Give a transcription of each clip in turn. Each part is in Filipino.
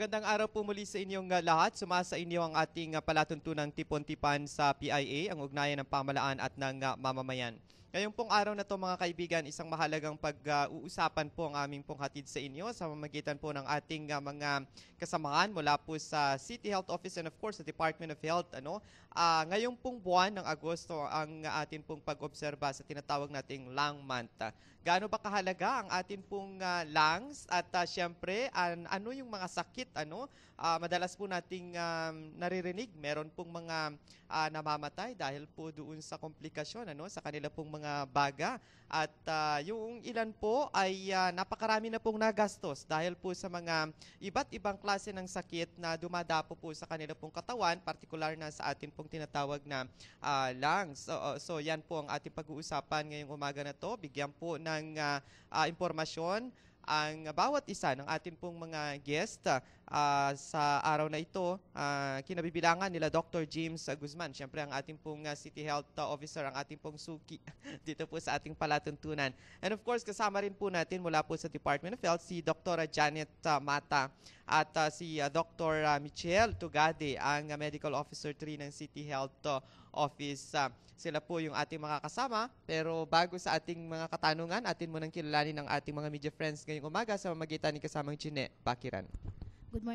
magandang araw po muli sa inyong lahat. Sumasa inyo ang ating palatuntunang tipon-tipan sa PIA, ang ugnayan ng pamalaan at ng mamamayan. Ngayong pong araw na to mga kaibigan, isang mahalagang pag-uusapan po ang aming pong hatid sa inyo sa pamamagitan po ng ating mga kasamahan mula po sa City Health Office and of course sa Department of Health. Ngayong pong buwan ng Agosto ang atin pong pag-obserba sa tinatawag nating lung month. Gaano ba kahalaga ang atin pong lungs at syempre ano yung mga sakit madalas po nating naririnig, meron pong mga namamatay dahil po doon sa komplikasyon sa kanila pong mga baga at yung ilan po ay napakarami na pong nagastos dahil po sa mga iba't ibang klase ng sakit na dumadapo po sa kanila pong katawan, partikular na sa atin pong tinatawag na lungs. So yan po ang ating pag-uusapan ngayong umaga na to. Bigyan po ng impormasyon ang bawat isa ng atin pong mga guest sa araw na ito. Kinabibilangan nila Dr. James Guzman, siyempre ang ating pong City Health Officer, ang ating pong suki dito po sa ating palatuntunan. And of course, kasama rin po natin mula po sa Department of Health si Dr. Janet Mata at si Dr. Michelle Tugade, ang Medical Officer 3 ng City Health Office. Sila po yung ating mga kasama. Pero bago sa ating mga katanungan, atin munang kilalanin ang ating mga media friends ngayong umaga sa pamamagitan ni kasamang Chine Bakiran. Good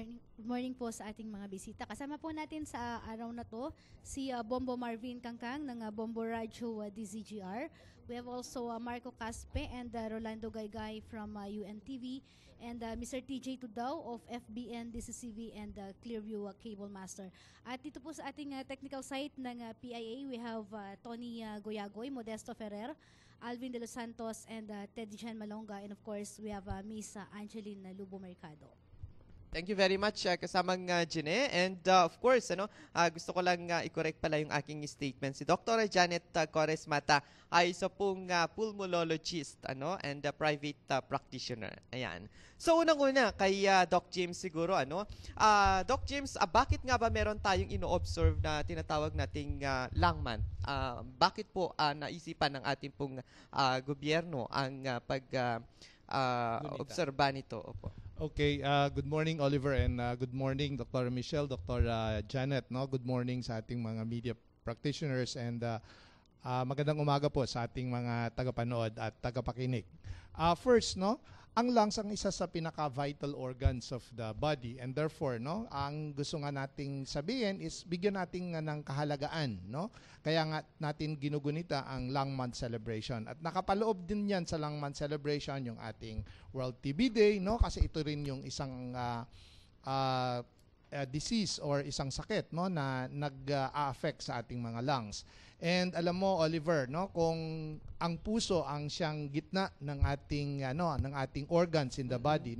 morning po sa ating mga bisita. Kasama po natin sa araw na to si Bombo Marvin Kangkang ng Bombo Radyo DZGR. We have also Marco Caspe and Rolando Gaygay from UNTV and Mr. TJ Tudao of FBN, DCCV and Clearview Cable Master. At dito po sa ating technical site ng PIA, we have Tony Goyagoy, Modesto Ferrer, Alvin De Los Santos and Teddy Jan Malonga, and of course we have Miss Angeline Lubo Mercado. Thank you very much, kasamang Jine. And of course, gusto ko lang i-correct pala yung aking statement. Si Dr. Janet Cores Mata ay isa pong pulmonologist and private practitioner. Ayan. So, unang-una, kay Doc James siguro. Doc James, bakit nga ba meron tayong ino-observe na tinatawag nating lung month? Bakit po naisipan ng ating pong gobyerno ang obserba nito? Opo. Okay, good morning Oliver and good morning Dr. Michelle, Dr. Janet, Good morning sa ating mga media practitioners and magandang umaga po sa ating mga tagapanood at tagapakinig. First, ang lungs ang isa sa pinaka-vital organs of the body and therefore, ang gusto nga nating sabihin is bigyan natin ng kahalagaan, Kaya nga natin ginugunita ang Lung Month celebration. At nakapaloob din yan sa Lung Month celebration yung ating World TB Day, Kasi ito rin yung isang disease or isang sakit, na nag-a-affect sa ating mga lungs. And alam mo Oliver, kung ang puso ang siyang gitna ng ating organs in the body,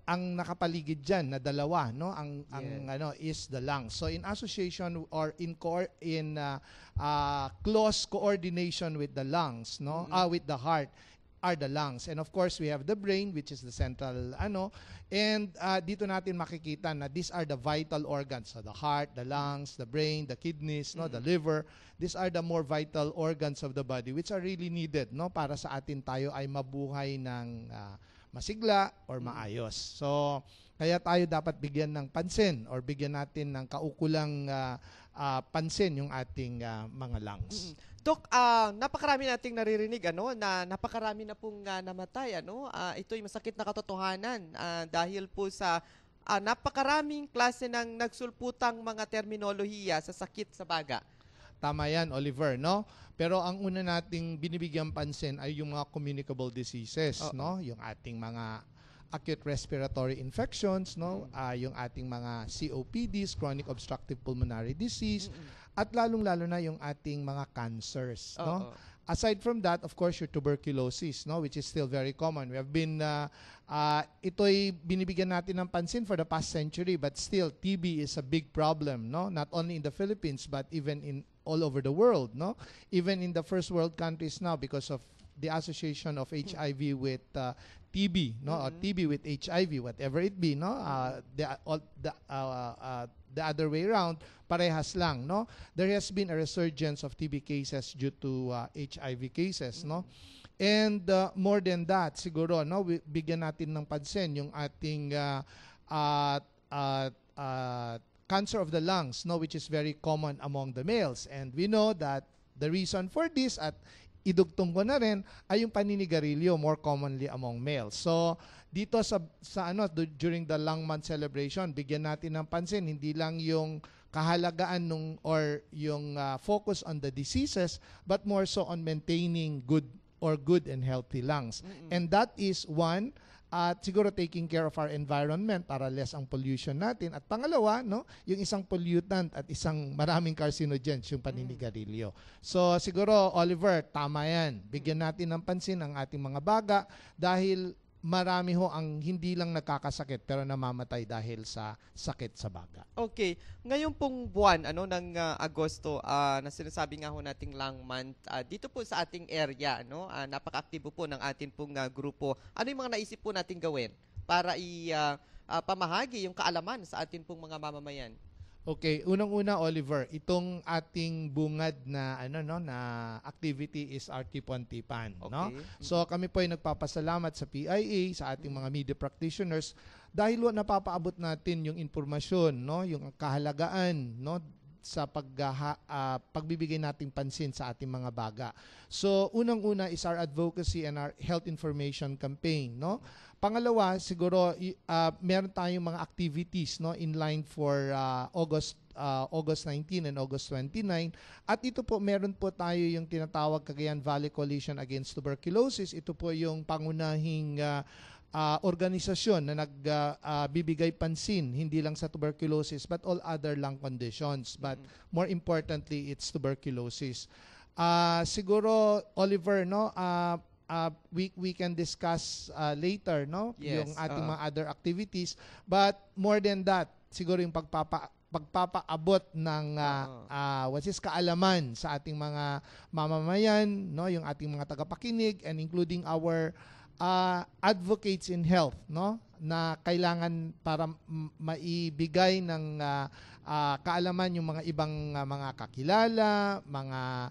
ang nakapaligid diyan na dalawa, is the lungs. So in association or in close coordination with the lungs, with the heart are the lungs. And of course, we have the brain, which is the central, and dito natin makikita na these are the vital organs. So the heart, the lungs, the brain, the kidneys, the liver. These are the more vital organs of the body which are really needed, para sa atin tayo ay mabuhay ng masigla or maayos. So, kaya tayo dapat bigyan ng pansin or bigyan natin ng kaukulang pansin yung ating mga lungs. Dok, napakarami nating naririnig na napakarami na pong namatay ito'y masakit na katotohanan dahil po sa napakaraming klase ng nagsulputang mga terminolohiya sa sakit sa baga. Tama yan, Oliver, Pero ang una nating binibigyan pansin ay yung mga communicable diseases, Yung ating mga acute respiratory infections, yung ating mga COPDs, chronic obstructive pulmonary disease, at lalong-lalo na yung ating mga cancers, Aside from that, of course, your tuberculosis, which is still very common. We have been, ito'y binibigyan natin ng pansin for the past century, but still, TB is a big problem, Not only in the Philippines, but even in all over the world, Even in the first world countries now because of the association of HIV with TB, or TB with HIV, whatever it be, the other way around, parehas lang, There has been a resurgence of TB cases due to HIV cases, And more than that, siguro, bigyan natin ng pansin yung ating cancer of the lungs, no, which is very common among the males. And we know that the reason for this, at idugtong ko na rin, ay yung paninigarilyo, more commonly among males. So, dito during the Lung Month celebration, bigyan natin ng pansin, hindi lang yung kahalagaan or yung focus on the diseases, but more so on maintaining good and healthy lungs. And that is one, at siguro taking care of our environment para less ang pollution natin. At pangalawa, no, yung isang pollutant at isang maraming carcinogens, yung paninigarilyo. So siguro, Oliver, tama yan. Bigyan natin ng pansin ang ating mga baga dahil marami ho ang hindi lang nagkakasakit pero namamatay dahil sa sakit sa baga. Okay. Ngayon pong buwan ng Agosto, na sinasabi nga ho nating Lung Month, dito po sa ating area, napaka-aktibo po ng atin pong grupo. Ano yung mga naisip po nating gawin para pamahagi yung kaalaman sa atin pong mga mamamayan? Okay, unang-una, Oliver, itong ating bungad na na activity is our Tipon-Tipan, no? So kami po ay nagpapasalamat sa PIA, sa ating mga media practitioners dahil napapaabot natin yung impormasyon, no, yung kahalagaan, no, sa pagbibigay nating pansin sa ating mga baga. So unang-una is our advocacy and our health information campaign, no? Pangalawa, siguro meron tayong mga activities, no, in line for August 19 and August 29. At ito po, meron po tayo yung tinatawag Cagayan Valley Coalition Against Tuberculosis. Ito po yung pangunahing organisasyon na nagbibigay pansin hindi lang sa tuberculosis but all other lung conditions. But more importantly, it's tuberculosis. Siguro, Oliver, no, we can discuss later, no, yes, yung ating mga other activities, but more than that, siguro yung pagpapaabot ng kaalaman sa ating mga mamamayan, no, yung ating mga tagapakinig, and including our advocates in health, no, na kailangan para maibigay ng kaalaman yung mga ibang mga kakilala, mga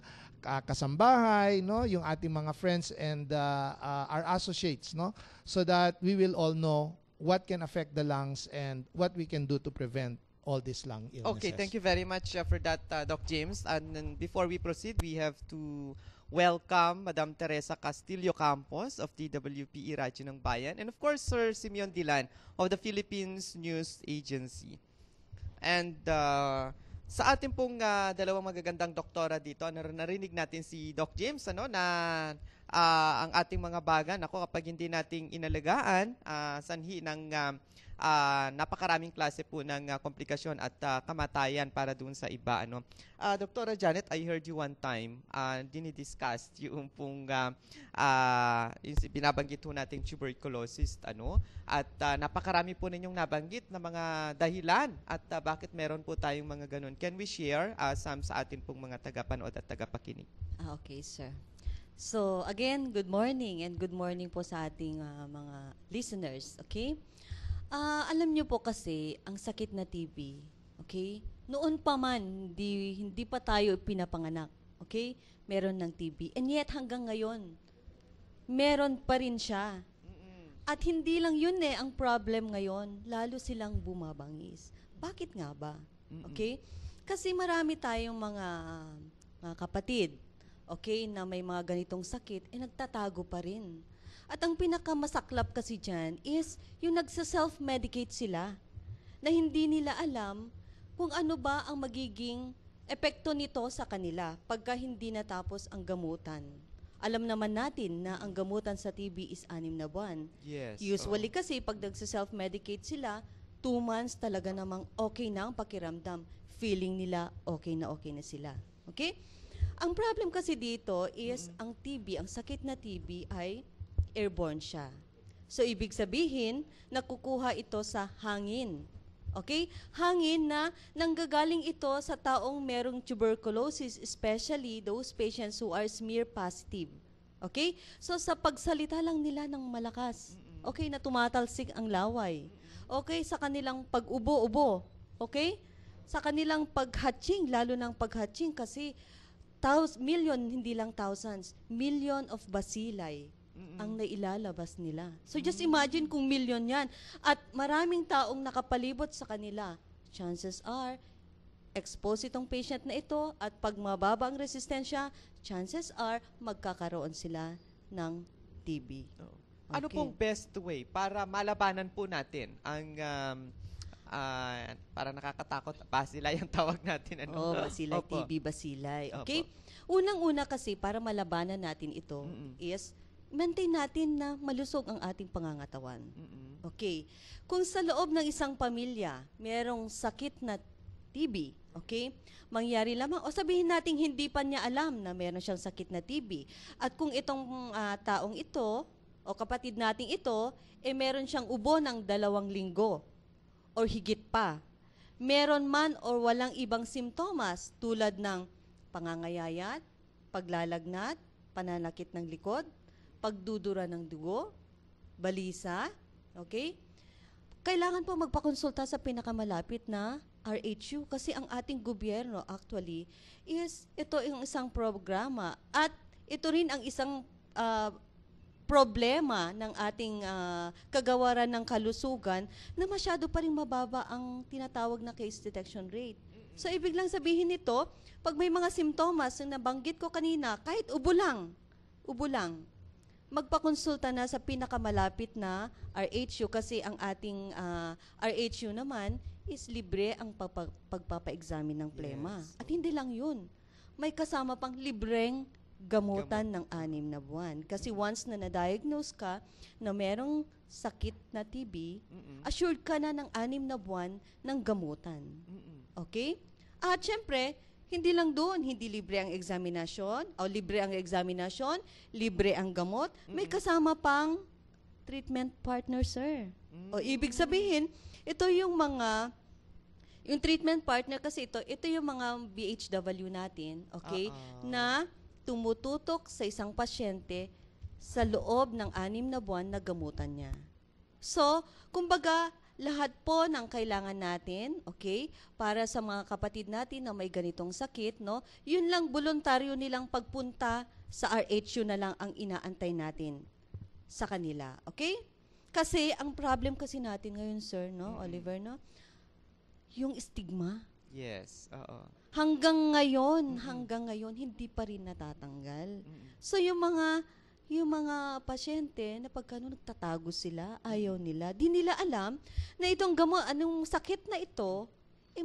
kasambahay, no, yung ating mga friends and our associates, no, so that we will all know what can affect the lungs and what we can do to prevent all these lung illnesses. Okay, thank you very much for that, Doc James. And then before we proceed, we have to welcome Madam Teresa Castillo Campos of DWPE Radyo ng Bayan, and of course Sir Simeon Dilan of the Philippines News Agency. And sa ating pong dalawang magagandang doktora dito, narinig natin si Doc James, na ang ating mga baga, kapag hindi nating inalagaan, sanhi ng napakaraming klase po ng komplikasyon at kamatayan para dun sa iba. Doktora Janet, I heard you one time, dinidiscuss yung pong yung binabanggit po nating tuberculosis, at napakarami po ninyong nabanggit na mga dahilan at bakit meron po tayong mga ganun. Can we share some sa atin pong mga tagapanood at tagapakinig? Okay, sir. So, again, good morning and good morning po sa ating mga listeners, okay? Alam nyo po kasi, ang sakit na TB, okay? Noon pa man, hindi pa tayo pinapanganak, okay? Meron ng TB. And yet, hanggang ngayon, meron pa rin siya. At hindi lang yun ang problem ngayon, lalo silang bumabangis. Bakit nga ba? Okay? Kasi marami tayong mga kapatid, okay, na may mga ganitong sakit, nagtatago pa rin. At ang pinakamasaklap kasi dyan is yung nagsa-self-medicate sila na hindi nila alam kung ano ba ang magiging epekto nito sa kanila pagka hindi natapos ang gamutan. Alam naman natin na ang gamutan sa TB is 6 na buwan. Yes. Usually kasi pag nagsa-self-medicate sila, 2 months talaga namang okay na ang pakiramdam. Feeling nila okay na sila. Okay? Ang problem kasi dito is ang TB, ang sakit na TB ay airborne siya. So, ibig sabihin, nakukuha ito sa hangin. Okay? Hangin na nanggagaling ito sa taong merong tuberculosis, especially those patients who are smear positive. Okay? So, sa pagsalita lang nila ng malakas, okay, na tumatalsik ang laway. Okay? Sa kanilang pag-ubo-ubo. Okay? Sa kanilang paghatching, lalo ng paghatching kasi million, hindi lang thousands, million of bacilli ang nailalabas nila. So just imagine kung milyon yan at maraming taong nakapalibot sa kanila. Chances are, expose itong patient na ito at pag mababa ang resistensya, chances are magkakaroon sila ng TB. Ano Okay. pong best way para malabanan po natin ang para nakakatakot, basilay ang tawag natin. Ano? Basilay, Opo. TB basilay. Okay? Opo. Unang-una kasi para malabanan natin ito is maintain natin na malusog ang ating pangangatawan. Okay. Kung sa loob ng isang pamilya, merong sakit na TB, okay? Mangyari lamang, o sabihin natin hindi pa niya alam na meron siyang sakit na TB. At kung itong taong ito, o kapatid nating ito, meron siyang ubo ng 2 linggo or higit pa. Meron man or walang ibang simptomas tulad ng pangangayayat, paglalagnat, pananakit ng likod, pagdudura ng dugo, balisa, okay? Kailangan po magpakonsulta sa pinakamalapit na RHU kasi ang ating gobyerno actually is ito yung isang programa at ito rin ang isang problema ng ating kagawaran ng kalusugan na masyado pa rin mababa ang tinatawag na case detection rate. So ibig lang sabihin nito, pag may mga simptomas na nabanggit ko kanina, kahit ubo lang, magpakonsulta na sa pinakamalapit na RHU kasi ang ating RHU naman is libre ang pagpapa-examine ng plema. Yes. At hindi lang yun. May kasama pang libreng gamutan ng 6 na buwan. Kasi once na na-diagnose ka na merong sakit na TB, assured ka na ng 6 na buwan ng gamutan. Okay? At syempre, hindi lang doon, hindi libre ang examinasyon, o libre ang examinasyon, libre ang gamot, may kasama pang treatment partner, sir. O ibig sabihin, ito yung treatment partner kasi ito yung mga BHW natin, okay, na tumututok sa isang pasyente sa loob ng 6 na buwan na gamutan niya. So, kumbaga, lahat po ng kailangan natin, okay, para sa mga kapatid natin na may ganitong sakit, no, yun lang voluntaryo nilang pagpunta sa RHU na lang ang inaantay natin sa kanila, okay? Kasi ang problem kasi natin ngayon, sir, no, Oliver, no, yung stigma. Yes, oo. Hanggang ngayon, hindi pa rin natatanggal. So yung mga pasyente na pagka nagtatago sila, ayaw nila, di nila alam na itong anong sakit na ito,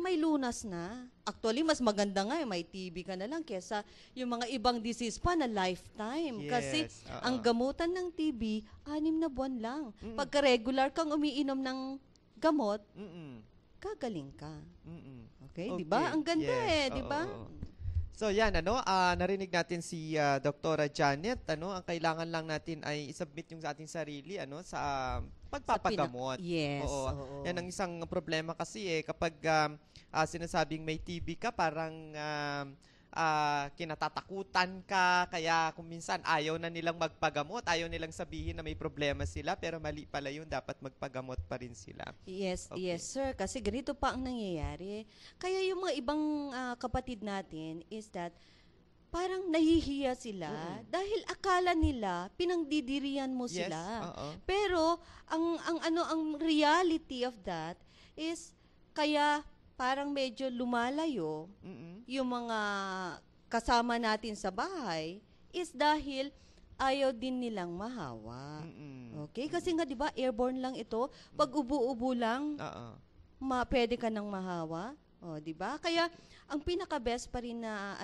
may lunas na. Actually, mas maganda nga, may TB ka na lang kesa yung mga ibang disease pa na lifetime. Yes, Kasi ang gamutan ng TB, 6 na buwan lang. Pagka regular kang umiinom ng gamot, gagaling ka. Okay, di ba? Ang ganda di ba? So yan, narinig natin si Dr. Janet, ang kailangan lang natin ay isubmit yung sa ating sarili, sa pagpapagamot. Yes. Oo. Yan ang isang problema kasi kapag sinasabing may TB ka, parang kinatatakutan ka, kaya kung minsan ayaw na nilang magpagamot, ayaw nilang sabihin na may problema sila, pero mali pala yun, dapat magpagamot pa rin sila. Yes, Okay. yes sir, kasi ganito pa ang nangyayari. Kaya yung mga ibang kapatid natin is that parang nahihiya sila dahil akala nila pinangdidirian mo Yes, sila. oo. Pero ang reality of that is kaya parang medyo lumalayo yung mga kasama natin sa bahay is dahil ayaw din nilang mahawa. Okay? Kasi nga 'di ba airborne lang ito. Pag ubo-ubo lang, pwede ka nang mahawa. O, 'di ba? Kaya ang pinaka-best pa rin na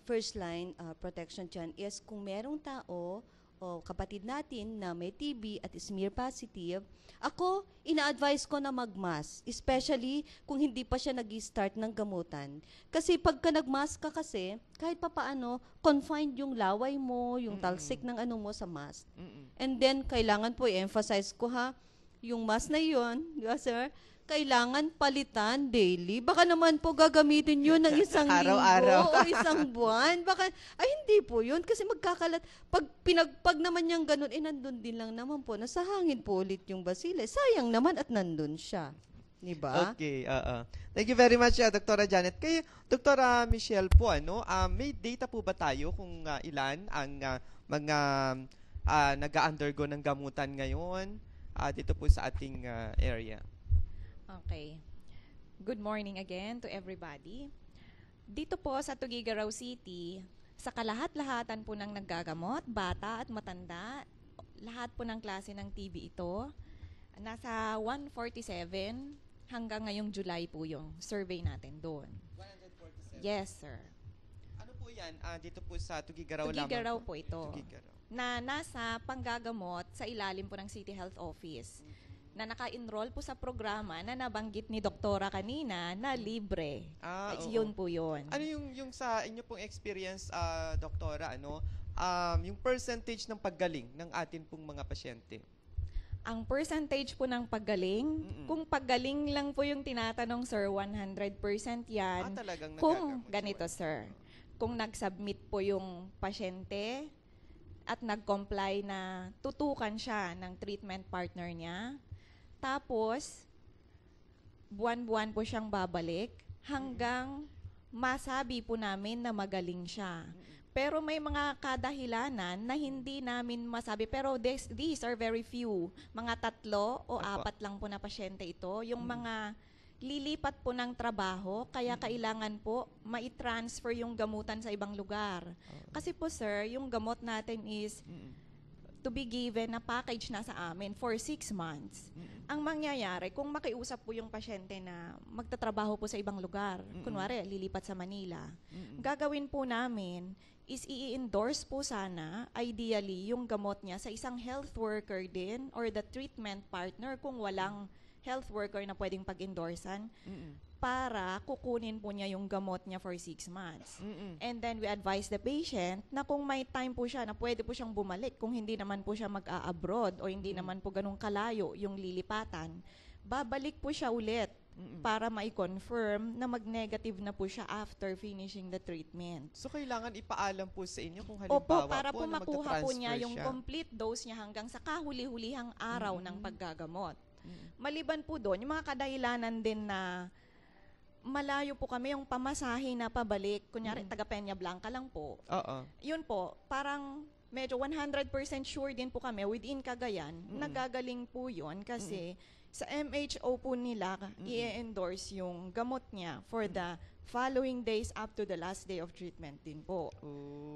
first line protection diyan is kung merong tao o kapatid natin na may TB at smear positive, ako, ina-advise ko na mag-mask, especially kung hindi pa siya nag-start ng gamutan. Kasi pagka nag-mask ka kasi, kahit pa paano, confined yung laway mo, yung talsik ng mo sa mask. And then, kailangan po i-emphasize ko yung mask na yun, di ba sir? Kailangan palitan daily. Baka naman po gagamitin yun ng isang linggo o isang buwan. Baka, hindi po yun. Kasi magkakalat. Pag naman niyang ganun, nandun din lang naman po. Nasa hangin po ulit yung basile. Sayang naman at nandun siya. Diba? Okay, Thank you very much, Dr. Janet. Kay Dr. Michelle po, may data po ba tayo kung ilan ang mga nag-undergo ng gamutan ngayon dito po sa ating area. Okay. Good morning again to everybody. Dito po sa Tuguegarao City, sa kalahat-lahatan po ng naggagamot, bata at matanda, lahat po ng klase ng TB ito, nasa 147 hanggang ngayong July po yung survey natin doon. 147? Yes, sir. Ano po yan? Dito po sa Tuguegarao lamang? Tuguegarao po ito. Tuguegarao. Na nasa panggagamot sa ilalim po ng City Health Office. Na naka-enroll po sa programa na nabanggit ni Doktora kanina na libre. Oo. Yun po yun. Ano yung sa inyo pong experience, Doktora, yung percentage ng paggaling ng atin pong mga pasyente? Ang percentage po ng paggaling, kung paggaling lang po yung tinatanong, sir, 100% yan. Talagang Kung nagagamot ganito, siya. sir, kung nag-submit po yung pasyente at nag-comply na tutukan siya ng treatment partner niya, tapos buwan-buwan po siyang babalik hanggang masabi po namin na magaling siya. Pero may mga kadahilanan na hindi namin masabi. Pero these are very few. Mga 3 o 4 lang po na pasyente ito. Yung mga lilipat po ng trabaho, kaya kailangan po mai-transfer yung gamutan sa ibang lugar. Kasi po, sir, yung gamot natin is to be given na package na sa amin for 6 months. Ang mangyayari, kung makiusap po yung pasyente na magtatrabaho po sa ibang lugar, kunwari, lilipat sa Manila, gagawin po namin is i-endorse po sana, ideally, yung gamot niya sa isang health worker din or the treatment partner kung walang health worker na pwedeng pag-endorsan para kukunin po niya yung gamot niya for 6 months. And then we advise the patient na kung may time po siya na pwede po siyang bumalik, kung hindi naman po siya mag-a-abroad o hindi naman po ganun kalayo yung lilipatan, babalik po siya ulit para mai-confirm na mag-negative na po siya after finishing the treatment. So, kailangan ipaalam po sa inyo kung halimbawa Opo, para po na makuha po niya magta-transfer yung siya. complete dose niya hanggang sa kahuli-hulihang araw ng paggagamot. Maliban po doon, yung mga kadahilanan din na malayo po kami, yung pamasahe na pabalik, kunyari taga Peña Blanca lang po. Oo. Yun po, parang medyo 100% sure din po kami within Cagayan, nagagaling po yun kasi sa MHO po nila i-endorse yung gamot niya for the following days up to the last day of treatment din po.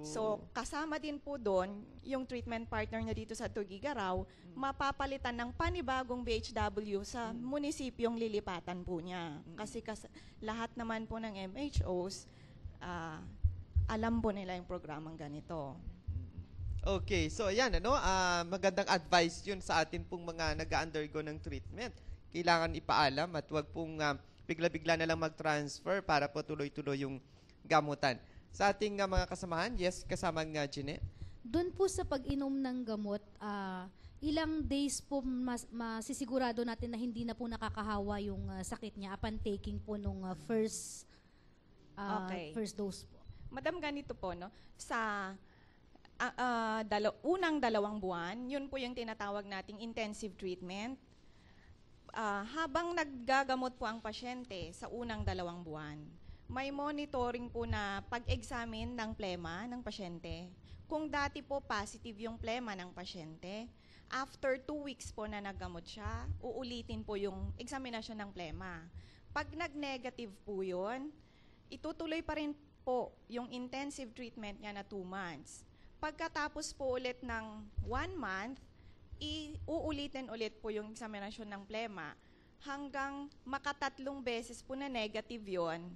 So, kasama din po doon yung treatment partner niya dito sa Tuguegarao, mapapalitan ng panibagong BHW sa munisipyong lilipatan po niya. Kasi lahat naman po ng MHOs, alam po nila yung programang ganito. Okay, so ayan, magandang advice yun sa atin pong mga nag-undergo ng treatment. Kailangan ipaalam at wag pong bigla-bigla na lang mag-transfer para po tuloy-tuloy yung gamutan. Sa ating mga kasamahan, yes, kasamang Jeanette? Doon po sa pag-inom ng gamot, ilang days po masisigurado natin na hindi na po nakakahawa yung sakit niya upon taking po nung first dose po? Madam, ganito po, no? Sa unang 2 buwan, yun po yung tinatawag nating intensive treatment. Habang naggagamot po ang pasyente sa unang 2 buwan, may monitoring po na pag-examine ng plema ng pasyente. Kung dati po positive yung plema ng pasyente, after 2 weeks po na naggamot siya, uulitin po yung examinasyon ng plema. Pag nag-negative po yun, itutuloy pa rin po yung intensive treatment niya na 2 months. Pagkatapos po ulit ng 1 month, uulitin ulit po yung examinasyon ng plema hanggang makatatlong beses po na negative yon,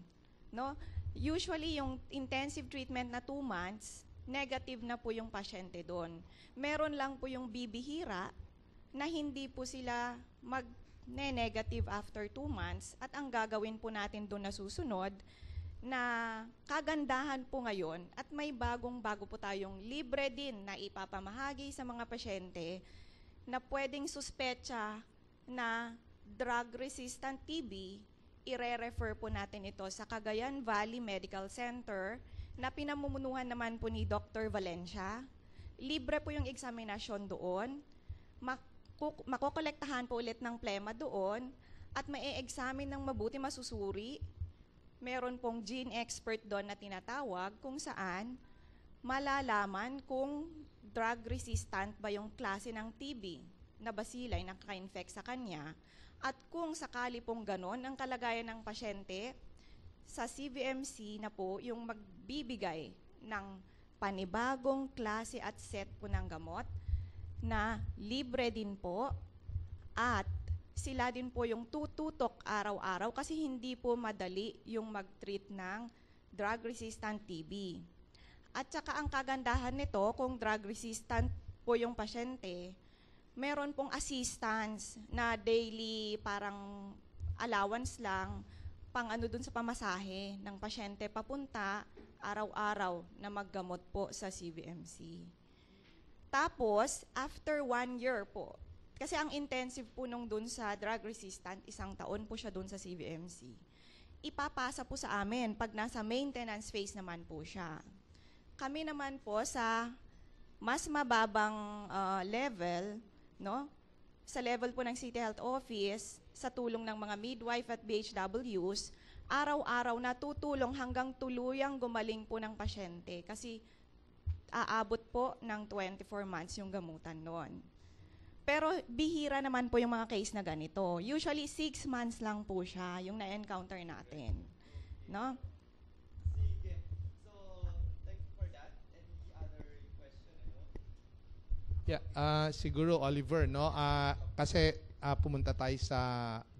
no? Usually, yung intensive treatment na 2 months, negative na po yung pasyente doon. Meron lang po yung bibihira na hindi po sila mag-negative after 2 months at ang gagawin po natin doon na susunod na kagandahan po ngayon at may bago po tayong libre din na ipapamahagi sa mga pasyente na pwedeng suspecha na drug-resistant TB, ire-refer po natin ito sa Cagayan Valley Medical Center na pinamumunuhan naman po ni Dr. Valencia. Libre po yung examinasyon doon. Makokolektahan po ulit ng plema doon at mai-examine ng mabuti, masusuri. Meron pong gene expert doon na tinatawag kung saan malalaman kung drug resistant ba yung klase ng TB na bacilli na nakaka-infect sa kanya, at kung sakali pong ganon ang kalagayan ng pasyente, sa CVMC na po yung magbibigay ng panibagong klase at set po ng gamot na libre din po, at sila din po yung tututok araw-araw kasi hindi po madali yung mag-treat ng drug-resistant TB. At saka ang kagandahan nito, kung drug-resistant po yung pasyente, meron pong assistance na daily parang allowance lang pang ano dun sa pamasahe ng pasyente papunta araw-araw na maggamot po sa CVMC. Tapos, after 1 year po, kasi ang intensive po nung dun sa drug resistant, 1 taon po siya dun sa CVMC. Ipapasa po sa amin pag nasa maintenance phase naman po siya. Kami naman po sa mas mababang level, no? Sa level po ng City Health Office, sa tulong ng mga midwife at BHWs, araw-araw natutulong hanggang tuluyang gumaling po ng pasyente kasi aabot po ng 24 months yung gamutan noon. Pero bihira naman po yung mga case na ganito. Usually 6 months lang po siya yung na-encounter natin. No? Sige. So, thank you for that. Any other question? Yeah, siguro Oliver, no? Kasi pumunta tayo sa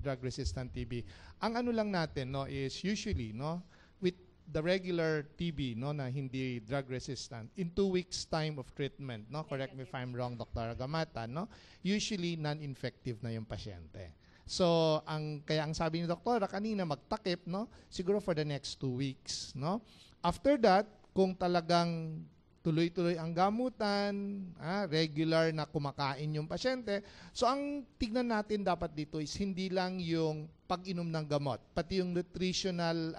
drug-resistant TB. Ang ano lang natin, no, is usually, no, with the regular TB, no, na hindi drug-resistant, in 2 weeks time of treatment, no, correct me if I'm wrong, Dr. Agamata, no, usually non-infective na yung pasyente. So, kaya ang sabi ni Doktora kanina, magtakip, no, siguro for the next 2 weeks, no. After that, kung talagang tuloy-tuloy ang gamutan, regular na kumakain yung pasyente. So ang tignan natin dapat dito is hindi lang yung pag-inom ng gamot, pati yung nutritional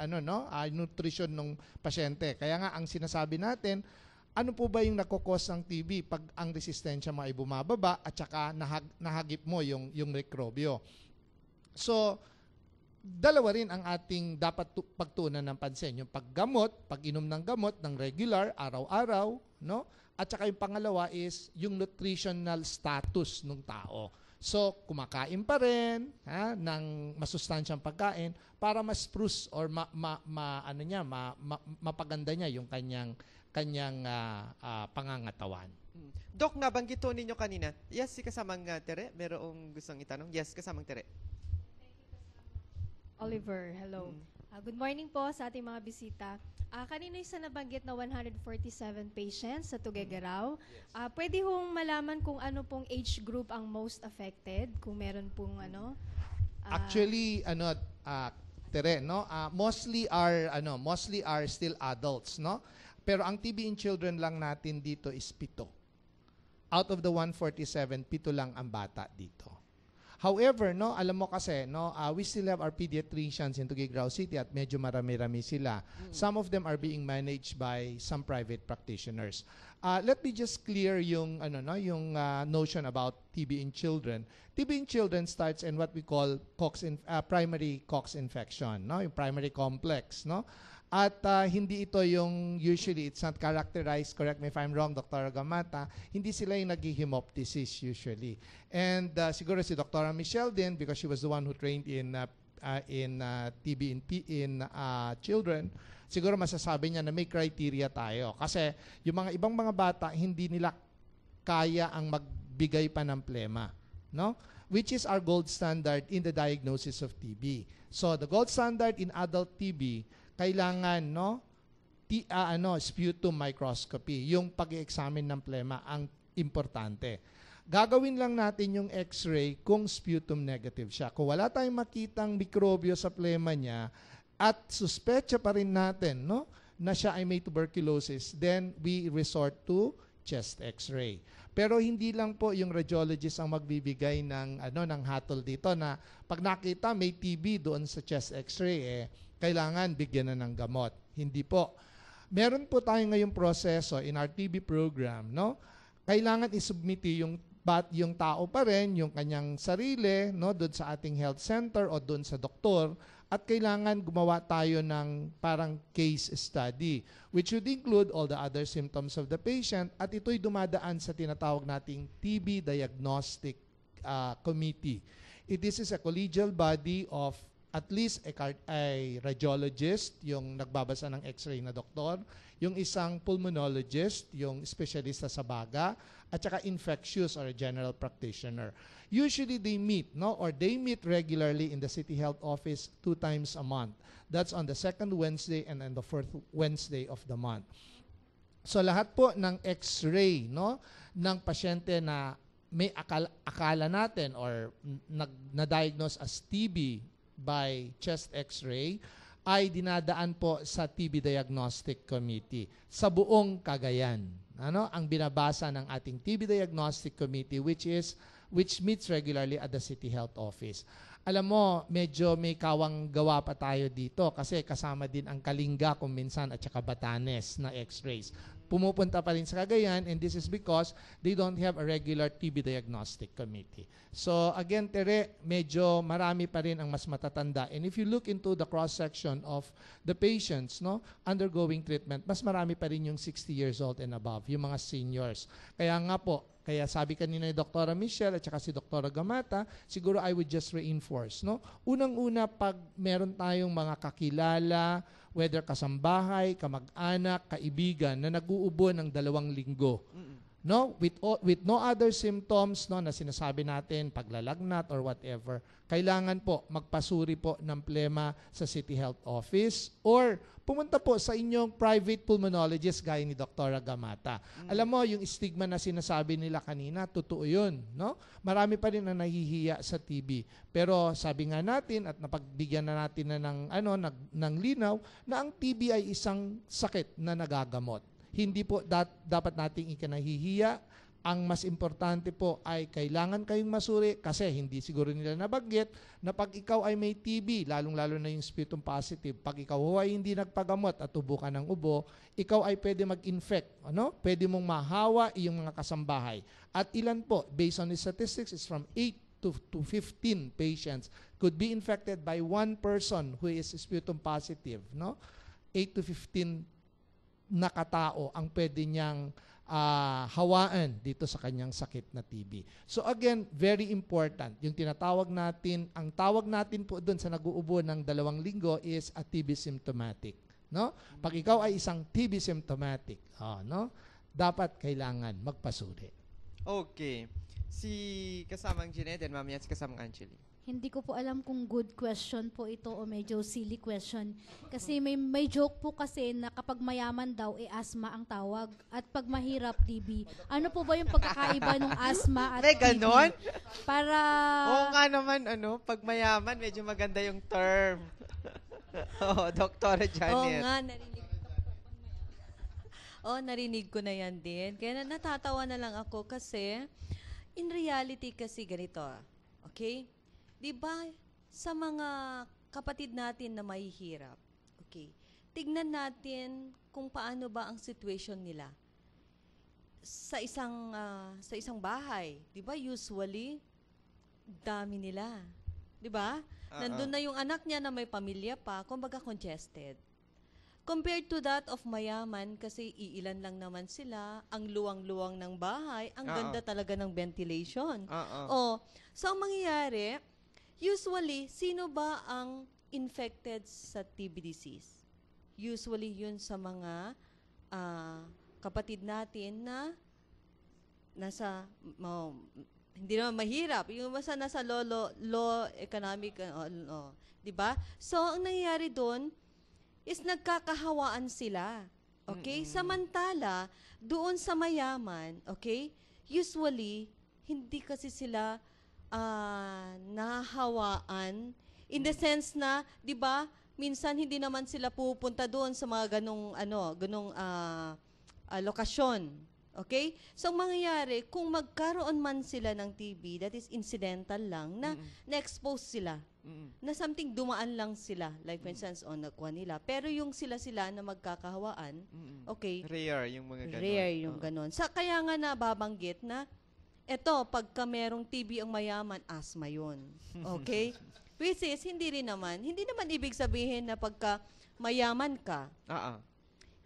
nutrition ng pasyente. Kaya nga ang sinasabi natin, ano po ba yung nagkukos ng TB pag ang resistensya mo ay bumababa at saka nahagip mo yung mikrobyo. So dalawa rin ang ating dapat pagtuunan ng pansin. Yung paggamot, pag-inom ng gamot ng regular, araw-araw, no? At saka yung pangalawa is yung nutritional status ng tao. So, kumakain pa rin ng masustansyang pagkain para ma-spruce or mapaganda niya yung kanyang pangangatawan. Dok, nabanggit po ninyo kanina. Yes, si kasamang Tere, merong gustong itanong. Yes, kasamang Tere. Oliver, hello. Good morning po sa ating mga bisita. Kanina isa nabanggit na 147 patients sa Tuguegarao. Pwede hong malaman kung ano pong age group ang most affected, kung meron pong ano? Actually, Tere, no? Mostly are still adults, no? Pero ang TB in children lang natin dito is 7. Out of the 147, 7 lang ang bata dito. However, no, alam mo kasi, no, we still have our pediatricians in Tuguegarao City at medyo marami-rami sila. Some of them are being managed by some private practitioners. Let me just clear yung notion about TB in children. TB in children starts in what we call primary COX infection, no, yung primary complex, no. At hindi ito yung usually, it's not characterized, correct me if I'm wrong, Dr. Agamata, hindi sila yung nag-hemoptysis usually. And siguro si Dr. Michelle din, because she was the one who trained in TB in children, siguro masasabi niya na may criteria tayo. Kasi yung mga ibang mga bata, hindi nila kaya ang magbigay pa ng plema, no? Which is our gold standard in the diagnosis of TB. So the gold standard in adult TB, kailangan sputum microscopy, yung pag-examine ng plema ang importante. Gagawin lang natin yung x-ray kung sputum negative siya. Kung wala tayong makitang mikrobyo sa plema niya at suspecha pa rin natin, no, na siya ay may tuberculosis, then we resort to chest x-ray. Pero hindi lang po yung radiologist ang magbibigay ng hatol dito na pag nakita may TB doon sa chest x-ray, kailangan bigyan na ng gamot. Hindi po. Meron po tayo ngayong proseso in our TB program, no? Kailangan isubmit yung tao pa rin, yung kanyang sarili, no, doon sa ating health center o doon sa doktor, at kailangan gumawa tayo ng parang case study which would include all the other symptoms of the patient at ito'y dumadaan sa tinatawag nating TB Diagnostic Committee. This is a collegial body of at least a radiologist, yung nagbabasa ng x-ray na doktor, yung isang pulmonologist, yung specialista sa baga, at saka infectious or a general practitioner. Usually they meet, or they meet regularly in the City Health Office 2 times a month. That's on the second Wednesday and on the fourth Wednesday of the month. So lahat po ng x-ray, ng pasyente na may akala natin or na-diagnose as TB by chest x-ray ay dinadaan po sa TB Diagnostic Committee sa buong Cagayan. Ang binabasa ng ating TB Diagnostic Committee which meets regularly at the City Health Office. Alam mo, medyo may kawang gawa pa tayo dito kasi kasama din ang Kalinga kung minsan at saka Batanes na x-rays. Pumupunta pa rin sa Cagayan, and this is because they don't have a regular TB Diagnostic Committee. So again, Tere, medyo marami pa rin ang mas matatanda. And if you look into the cross-section of the patients undergoing treatment, mas marami pa rin yung 60 years old and above, yung mga seniors. Kaya nga po, kaya sabi kanina ni Dr. Michelle at saka si Dr. Gamata, siguro I would just reinforce. Unang-una, pag meron tayong mga kakilala, whether kasambahay, kamag-anak, kaibigan na nag-uubo ng 2 linggo. With no other symptoms na sinasabi natin, paglalagnat or whatever, kailangan po magpasuri po ng plema sa City Health Office or pumunta po sa inyong private pulmonologist gaya ni Dr. Gamata. Alam mo, yung stigma na sinasabi nila kanina, totoo yun. Marami pa rin na nahihiya sa TB. Pero sabi nga natin at napagbigyan na natin na ng linaw na ang TB ay isang sakit na nagagamot. Hindi po dapat nating ikanahihiya. Ang mas importante po ay kailangan kayong masuri kasi hindi siguro nila nabanggit na pag ikaw ay may TB, lalong-lalo na yung sputum positive, pag ikaw ay hindi nagpagamot at ubo ka ng ubo, ikaw ay pwede mag-infect. Pwede mong mahawa iyong mga kasambahay. At ilan po, based on the statistics, is from 8 to 15 patients could be infected by one person who is sputum positive. 8 to 15 na katao ang pwede niyang hawaan dito sa kanyang sakit na TB. So again, very important. Yung tinatawag natin, ang tawag natin po doon sa nag-uubo ng 2 linggo is a TB symptomatic. Pag ikaw ay isang TB symptomatic, dapat kailangan magpasuri. Okay. Si kasamang Jeanette and mamaya si kasamang Angeli. Hindi ko po alam kung good question po ito o medyo silly question. Kasi may joke po kasi na kapag mayaman daw, asthma ang tawag. At pag mahirap, TB. Ano po ba yung pagkakaiba ng asthma at May TB? ganon? Para... Oo nga naman, pag mayaman, medyo maganda yung term. Dr. Janet. Oo nga, narinig ko na yan din. Kaya natatawa na lang ako kasi, in reality kasi ganito, okay? Di ba, sa mga kapatid natin na mahihirap, okay, tignan natin kung paano ba ang situation nila sa isang bahay. Di ba, usually, dami nila. Di ba? Nandun na yung anak niya na may pamilya pa, kumbaga congested. Compared to that of mayaman, kasi iilan lang naman sila, ang luwang-luwang ng bahay, ang ganda talaga ng ventilation. So, ang mangyayari, usually, sino ba ang infected sa TB disease? Usually, yun sa mga kapatid natin na hindi naman mahirap. Yung basta nasa low economic, di ba? So, ang nangyayari doon is nagkakahawaan sila. Okay? Samantala, doon sa mayaman, okay, usually, hindi kasi sila nahawaan in the sense na, 'di ba, minsan hindi naman sila pupunta doon sa mga ganong lokasyon. Okay? So mangyayari kung magkaroon man sila ng TB, that is incidental lang na na-expose sila. Na something dumaan lang sila, like for instance on nakuha nila. Pero yung sila na magkakahawaan, okay, Rare yung mga ganon. rare yung ganon. Kaya nga nababanggit na eto, pagka merong TB ang mayaman, asthma yun. Okay? Which is, hindi naman ibig sabihin na pagka mayaman ka,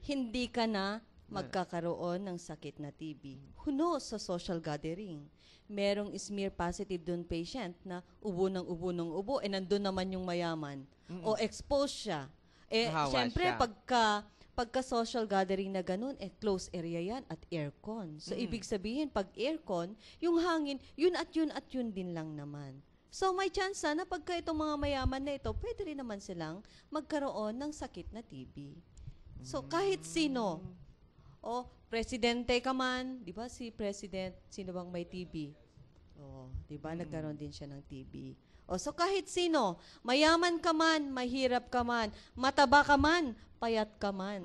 hindi ka na magkakaroon ng sakit na TB. Who knows, sa social gathering, merong smear positive doon patient na ubo ng ubo, nandun naman yung mayaman. O exposed siya. Nahawa Syempre, siya. pagka social gathering na ganun, close area yan at aircon. So, ibig sabihin, pag aircon, yung hangin, yun at yun din lang naman. So, may chance na pagka itong mga mayaman na ito, pwede rin naman silang magkaroon ng sakit na TB. So, kahit sino, presidente ka man, di ba si president, sino bang may TB? Di ba, nagkaroon din siya ng TB. So kahit sino, mayaman ka man, mahirap ka man, mataba ka man, payat ka man,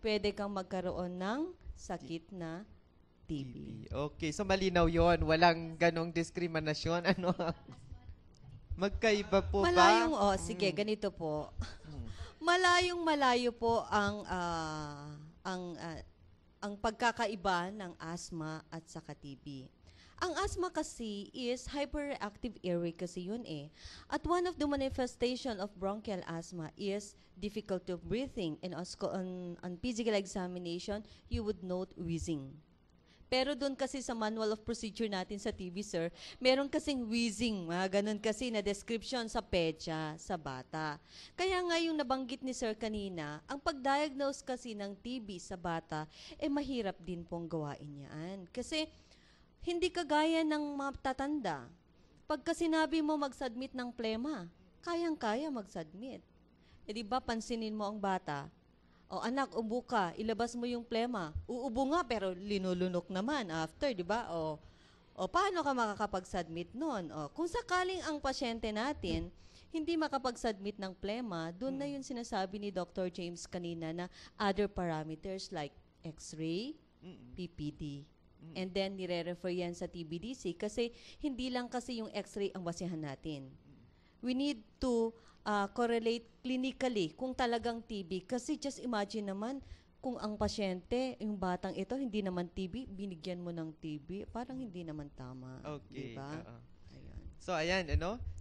pwede kang magkaroon ng sakit na TB. Okay, so malinaw yon, walang ganong diskriminasyon. Ano? Magkaiba po ba? Sige, ganito po. Malayong-malayo po ang pagkakaiba ng asthma at saka TB. Ang asthma kasi is hyperreactive airway kasi yun eh. At one of the manifestation of bronchial asthma is difficulty of breathing. And on physical examination, you would note wheezing. Pero doon kasi sa manual of procedure natin sa TB, sir, meron kasing wheezing, ganun kasi na description sa petsa, sa bata. Kaya nga yung nabanggit ni sir kanina, ang pag-diagnose kasi ng TB sa bata, mahirap din pong gawain yan. Kasi hindi kagaya ng matatanda. Pagka sinabi mo mag-submit ng plema, kayang-kaya mag-submit. Di ba, pansinin mo ang bata, anak, ubo ka, ilabas mo yung plema. Uubo nga, pero linulunok naman after, di ba? Paano ka makakapag-submit nun? Kung sakaling ang pasyente natin, hindi makapag-submit ng plema, doon na yung sinasabi ni Dr. James kanina na other parameters like X-ray, PPD. And then, nire-refer yan sa TBDC kasi hindi lang kasi yung X-ray ang basihan natin. We need to correlate clinically kung talagang TB. Kasi just imagine naman, kung ang pasyente, yung batang ito, hindi naman TB, binigyan mo ng TB, parang hindi naman tama. Okay. Diba? Ayan. So, ayan,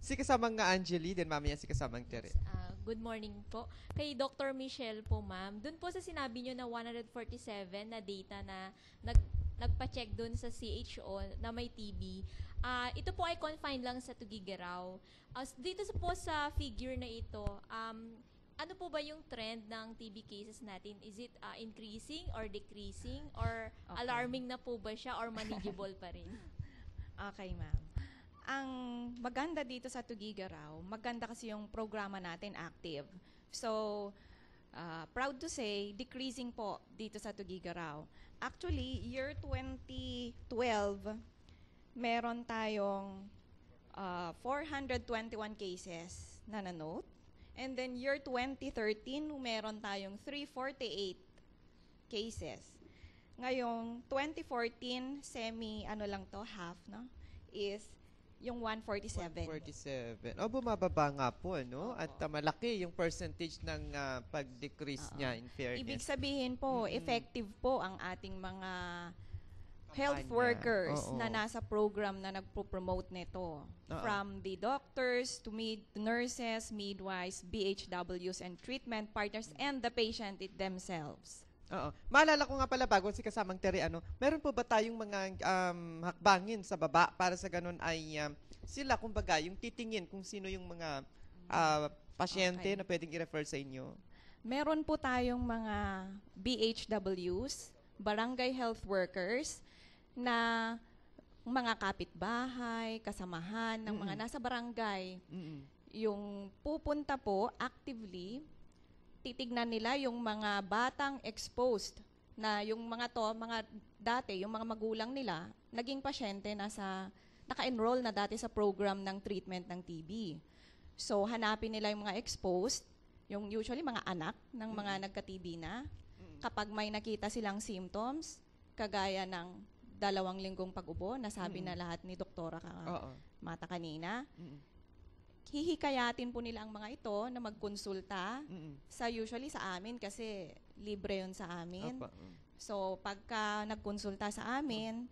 si kasamang nga Angeli, then mamaya si kasamang Tere. Good morning po. Kay Dr. Michelle po, ma'am. Doon po sa sinabi nyo na 147 na data na nagpa-check doon sa CHO na may TB. Ito po ay confined lang sa Tuguegarao. Dito po sa figure na ito, ano po ba yung trend ng TB cases natin? Is it increasing or decreasing or alarming na po ba siya or manageable pa rin? Okay, ma'am. Ang maganda dito sa Tuguegarao, maganda kasi yung programa natin active. So, proud to say, decreasing po dito sa Tuguegarao. Actually, year 2012, meron tayong 421 cases na na-note. And then year 2013, meron tayong 348 cases. Ngayong 2014, half, no? Is yung 147. 147. Bumababa nga po, no? At malaki yung percentage ng pag-decrease niya in fairness. Ibig sabihin po, effective po ang ating mga health workers na nasa program na nagpo-promote nito. From the doctors to nurses, midwives, BHWs, and treatment partners, and the patient themselves. Maalala ko nga pala bago si kasamang Tere, meron po ba tayong mga hakbangin sa baba para sa ganun ay sila, kumbaga, yung titingin kung sino yung mga pasyente na pwedeng i-refer sa inyo? Meron po tayong mga BHWs, barangay health workers, na mga kapitbahay, kasamahan ng mga nasa barangay. Yung pupunta po actively, titignan nila yung mga batang exposed na yung mga dati, yung mga magulang nila, naging pasyente naka-enroll na dati sa program ng treatment ng TB. So, hanapin nila yung mga exposed, yung usually mga anak ng mga nagka-TB na. Kapag may nakita silang symptoms, kagaya ng 2 linggong pag-ubo, nasabi na lahat ni Doktora Mata kanina, hihikayatin po nila ang mga ito na magkonsulta usually sa amin kasi libre yun sa amin. So, pagka nagkonsulta sa amin,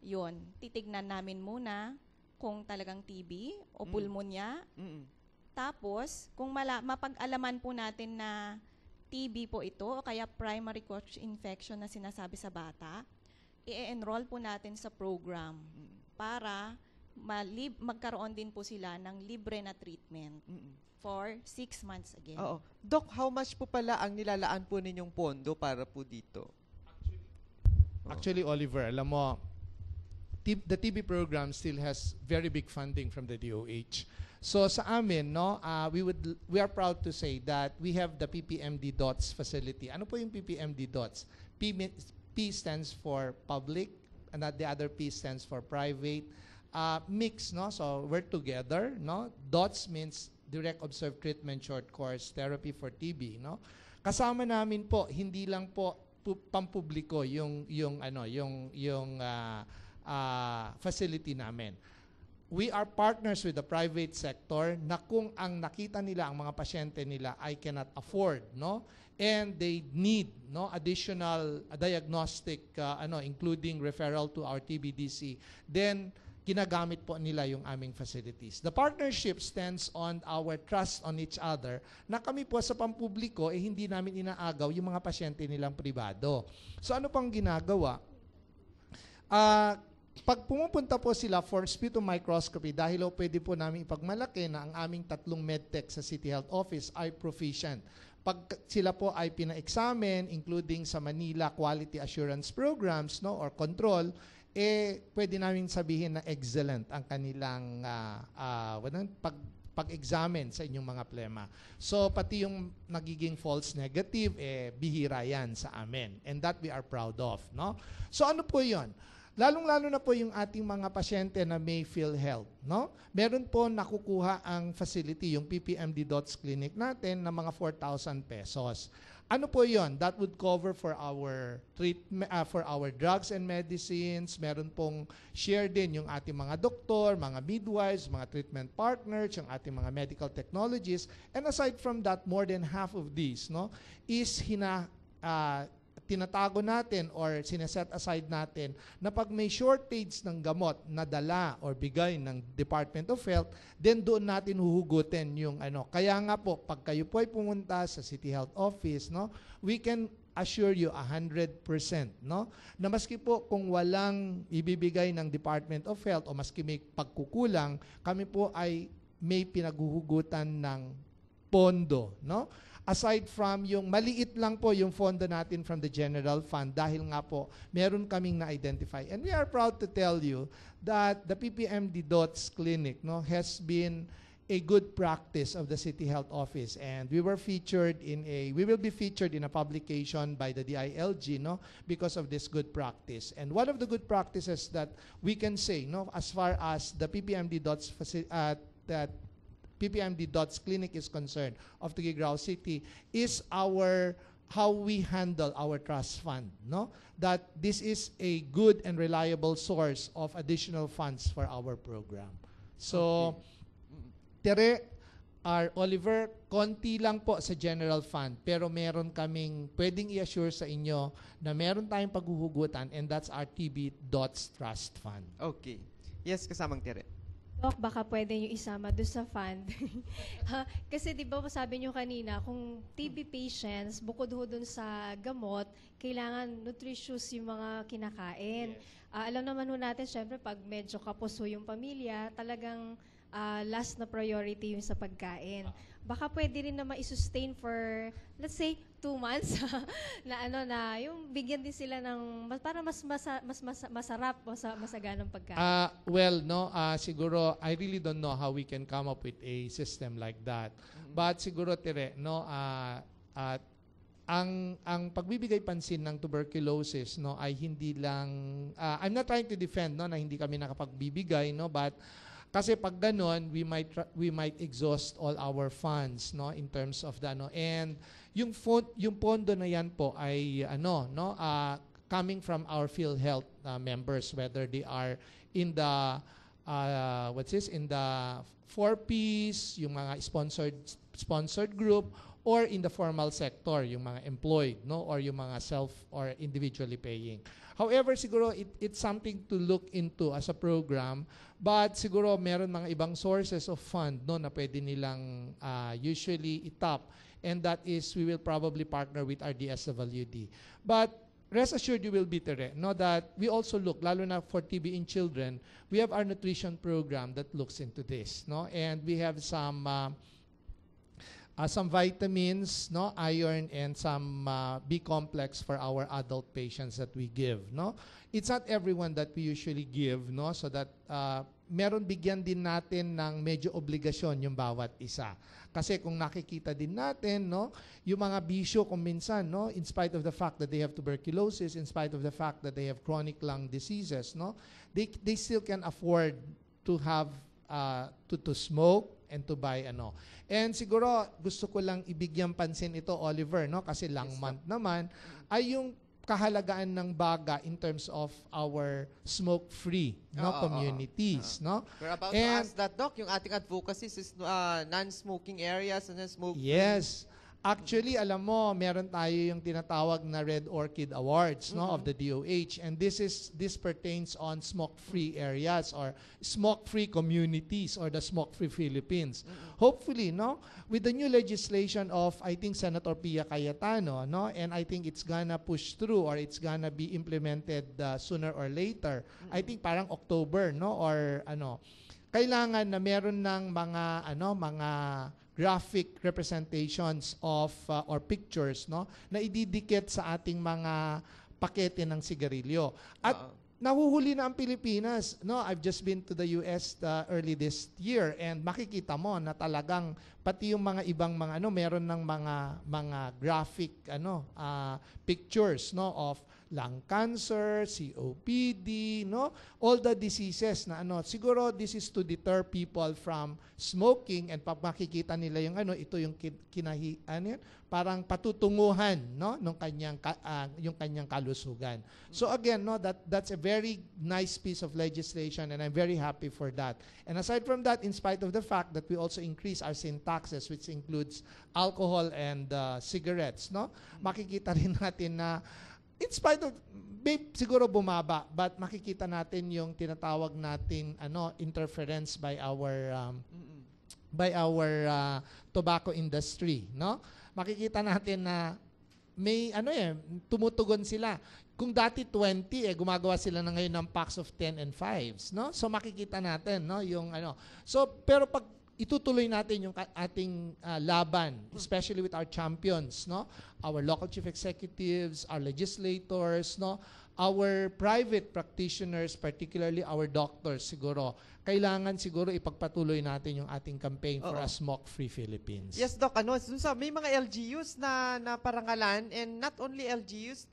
yun, titignan namin muna kung talagang TB o pulmonya Tapos, kung mapag-alaman po natin na TB po ito o kaya primary coach infection na sinasabi sa bata, i-enroll po natin sa program para magkaroon din po sila ng libre na treatment for 6 months again. Oo. Doc, how much po pala ang nilalaan po ninyong pondo para po dito? Actually, Oliver, alam mo, the TB program still has very big funding from the DOH. So sa amin, no, we are proud to say that we have the PPMD DOTS facility. Ano po yung PPMD DOTS? P stands for public, and the other P stands for private. Mix, no? So we're together, no? DOTS means direct observed treatment short course therapy for TB, no? Kasama namin po, hindi lang po pampubliko yung facility namin. We are partners with the private sector na kung ang nakita nila, ang mga pasyente nila ay cannot afford, no? And they need, no, additional diagnostic, including referral to our TBDC, then ginagamit po nila yung aming facilities. The partnership stands on our trust on each other na kami po sa pampubliko, hindi namin inaagaw yung mga pasyente nilang pribado. So ano pang ginagawa? Pag pumupunta po sila for sputum microscopy, dahil pwede po namin ipagmalaki na ang aming 3 medtech sa City Health Office ay proficient. Pag sila po ay pina-examine, including sa Manila Quality Assurance Programs, no, or control, pwede namin sabihin na excellent ang kanilang pag-examine sa inyong mga plema. So, pati yung nagiging false negative, bihira yan sa amin. And that we are proud of, no? So, ano po yun? Lalong-lalo na po yung ating mga pasyente na may PhilHealth, no? Meron po nakukuha ang facility, yung PPMD DOTS clinic natin na mga 4,000 pesos. Ano po yon? That would cover for our treatment, for our drugs and medicines. Meron pong share din yung ating mga doktor, mga midwives, mga treatment partners, yung ating mga medical technologists. And aside from that, more than half of these, no, is tinatago natin or sineset aside natin na pag may shortage ng gamot na dala or bigay ng Department of Health, then doon natin huhugutin yung ano. Kaya nga po, pag kayo po ay pumunta sa City Health Office, no, we can assure you 100%, no, na maski po kung walang ibibigay ng Department of Health o maski may pagkukulang, kami po ay may pinaghuhugutan ng pondo, no? Aside from yung maliit lang po yung fondo natin from the general fund dahil nga po meron kaming na-identify. And we are proud to tell you that the PPMD DOTS clinic, no, has been a good practice of the City Health Office, and we will be featured in a publication by the DILG, no, because of this good practice. And one of the good practices that we can say, no, as far as the PPMD DOTS that PPMD DOTS clinic is concerned of Tuguegarao City is how we handle our trust fund, no? That this is a good and reliable source of additional funds for our program. So, Tere, Oliver, konti lang po sa general fund, pero meron kaming pwedeng i-assure sa inyo na meron tayong paghuhugutan, and that's our TB DOTS Trust Fund. Okay. Yes, kasamang Tere. Doc, baka pwede nyo isama doon sa fund. Kasi di ba sabi nyo kanina, kung TB patients, bukod ho doon sa gamot, kailangan nutritious yung mga kinakain. Yes. Alam naman ho natin, syempre, pag medyo kapuso yung pamilya, talagang last na priority yung sa pagkain. Baka pwede rin na ma-sustain for, let's say, 2 months na yung bigyan din sila ng para mas masarap o masaganang pagkain. Well, no, siguro I really don't know how we can come up with a system like that. But siguro Tere, no, ang pagbibigay pansin ng tuberculosis, no, ay hindi lang I'm not trying to defend, no, na hindi kami nakapagbibigay, no, but kasi pag ganon, we might exhaust all our funds, no, in terms of the, no, and yung pondo na yan po ay coming from our PhilHealth members, whether they are in the in the 4Ps, yung mga sponsored group, or in the formal sector, yung mga employed, no, or yung mga self or individually paying. However, siguro it's something to look into as a program, but siguro meron mga ibang sources of fund, no, na pwede nilang usually itap, and that is we will probably partner with our DSWD. But rest assured you will be tere, no, that we also look, lalo na for TB in children, we have our nutrition program that looks into this, no, and we have some vitamins, no, iron, and some B complex for our adult patients that we give, no. It's not everyone that we usually give, no, so that meron bigyan din natin ng medyo obligasyon yung bawat isa. Kasi kung nakikita din natin, no, yung mga bisyo kung minsan, no, in spite of the fact that they have tuberculosis, in spite of the fact that they have chronic lung diseases, no, they still can afford to have to smoke and to buy ano. And siguro gusto ko lang ibigyan pansin ito, Oliver, no, kasi lang month naman ay yung kahalagaan ng baga in terms of our smoke-free, no, communities, no. We're about And- to ask that, Doc. Yung ating advocacy is non-smoking areas and smoke. Yes. Actually, alam mo, meron tayo yung tinatawag na Red Orchid Awards, no, of the DOH, and this pertains on smoke-free areas or smoke-free communities or the smoke-free Philippines. Hopefully, no, with the new legislation of I think Senator Pia Cayetano, no, and I think it's gonna push through or it's gonna be implemented sooner or later. I think parang October, no, or ano. Kailangan na meron ng mga graphic representations of or pictures, no, na ididikit sa ating mga pakete ng sigarilyo. At nahuhuli na ang Pilipinas, no. I've just been to the US early this year and makikita mo na talagang pati yung mga ibang mga meron ng mga graphic pictures, no, of lung cancer, COPD, no, all the diseases na siguro this is to deter people from smoking, and makikita nila yung ito yung parang patutunguhan, no, nung yung kanyang kalusugan. So again, no, that's a very nice piece of legislation and I'm very happy for that. And aside from that, in spite of the fact that we also increase our sin taxes, which includes alcohol and cigarettes, no, makikita rin natin na in spite of, siguro bumaba, but makikita natin yung tinatawag nating interference by our tobacco industry, no? Makikita natin na may tumutugon sila. Kung dati 20 gumagawa sila na ngayon ng packs of 10 and 5s, no? So makikita natin, no, yung So pero pag itutuloy natin yung ating laban, especially with our champions, no? Our local chief executives, our legislators, no? Our private practitioners, particularly our doctors siguro. Kailangan siguro ipagpatuloy natin yung ating campaign for a smoke-free Philippines. Yes, Doc. May mga LGUs na parangalan, and not only LGUs,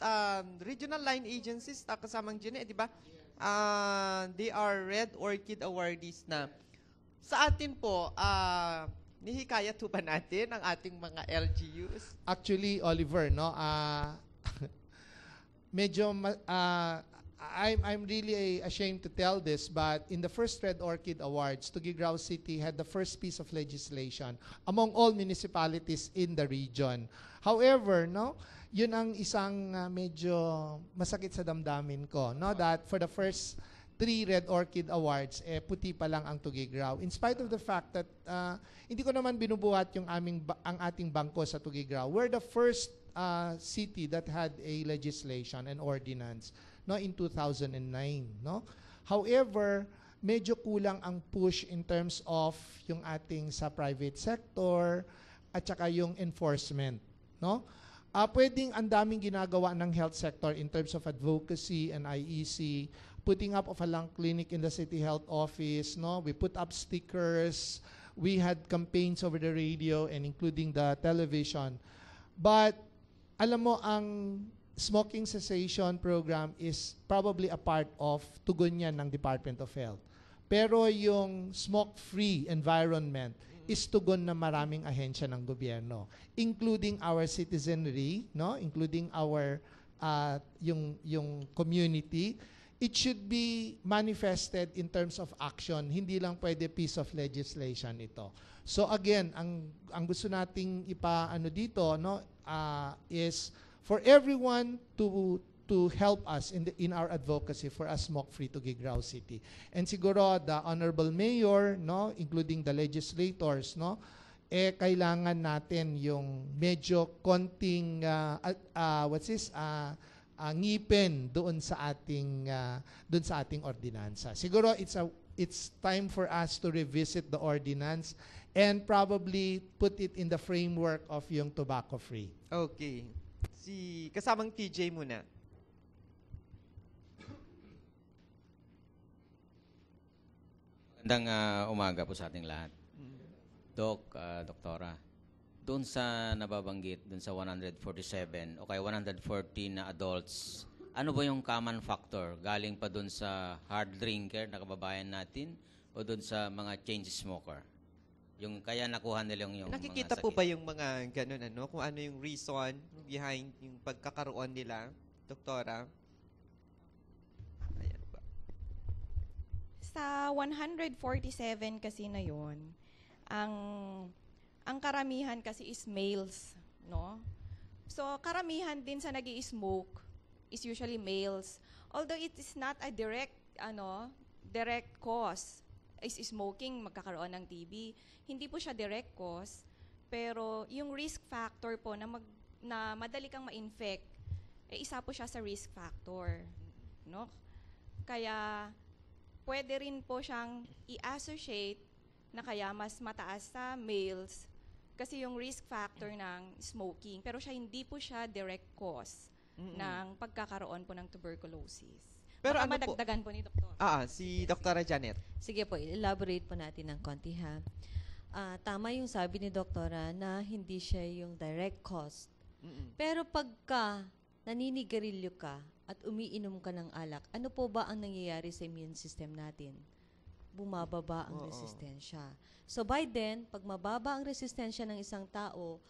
regional line agencies, kasamang dyan, di ba? They are Red Orchid awardees na. Sa atin po, nihikayat po ba natin ang ating mga LGUs? Actually, Oliver, no, medyo I'm really ashamed to tell this, but in the first Red Orchid Awards, Tuguegarao City had the first piece of legislation among all municipalities in the region. However, no, yun ang isang medyo masakit sa damdamin ko, no, that for the first 3 Red Orchid Awards, puti pa lang ang Tuguegarao. In spite of the fact that hindi ko naman binubuhat yung ang ating bangko sa Tuguegarao. We're the first city that had a legislation and ordinance, no, in 2009, no. However, medyo kulang ang push in terms of yung ating sa private sector at saka yung enforcement, no. Pwedeng ang daming ginagawa ng health sector in terms of advocacy and IEC, putting up of a lung clinic in the city health office, no? We put up stickers, we had campaigns over the radio and including the television. But alam mo, ang smoking cessation program is probably a part of tugon yan ng Department of Health. Pero yung smoke-free environment is tugon na maraming ahensya ng gobyerno, including our citizenry, no? Including our yung community. It should be manifested in terms of action. Hindi lang pwede piece of legislation ito. So again, ang gusto nating ipaano dito, no, is for everyone to help us in our advocacy for a smoke-free Tuguegarao City. And siguro the honorable mayor, no, including the legislators, no, kailangan natin yung medyo konting ngipin doon sa ating ordinansa. Siguro it's time for us to revisit the ordinance and probably put it in the framework of yung tobacco free. Okay. Kasamang TJ muna. Magandang umaga po sa ating lahat. Doc, Doktora, doon sa nababanggit, doon sa 147 o kaya 114 na adults, ano ba yung common factor? Galing pa doon sa hard drinker na kababayan natin o doon sa mga chain smoker? Yung kaya nakuha nila yung Nakikita mga po sakit. ba yung mga ganun, kung ano yung reason behind yung pagkakaroon nila, Doktora? Ayan ba? Sa 147 kasi na yon, ang karamihan kasi is males, no? So karamihan din sa nag-i-smoke is usually males. Although it is not a direct cause is smoking magkakaroon ng TB. Hindi po siya direct cause, pero yung risk factor po na madali kang ma-infect, isa po siya sa risk factor, no? Kaya pwede rin po siyang i-associate na kaya mas mataas sa males kasi yung risk factor ng smoking. Pero hindi po siya direct cause ng pagkakaroon po ng tuberculosis. Pero Baka ano po? madagdagan po ni Doktor. Si Dr. Janet. Sige po, elaborate po natin ng konti ha. Tama yung sabi ni Doktora na hindi siya yung direct cause. Pero pagka naninigarilyo ka at umiinom ka ng alak, ano po ba ang nangyayari sa immune system natin? Bumababa ang resistensya. So by then, pag mababa ang resistensya ng isang tao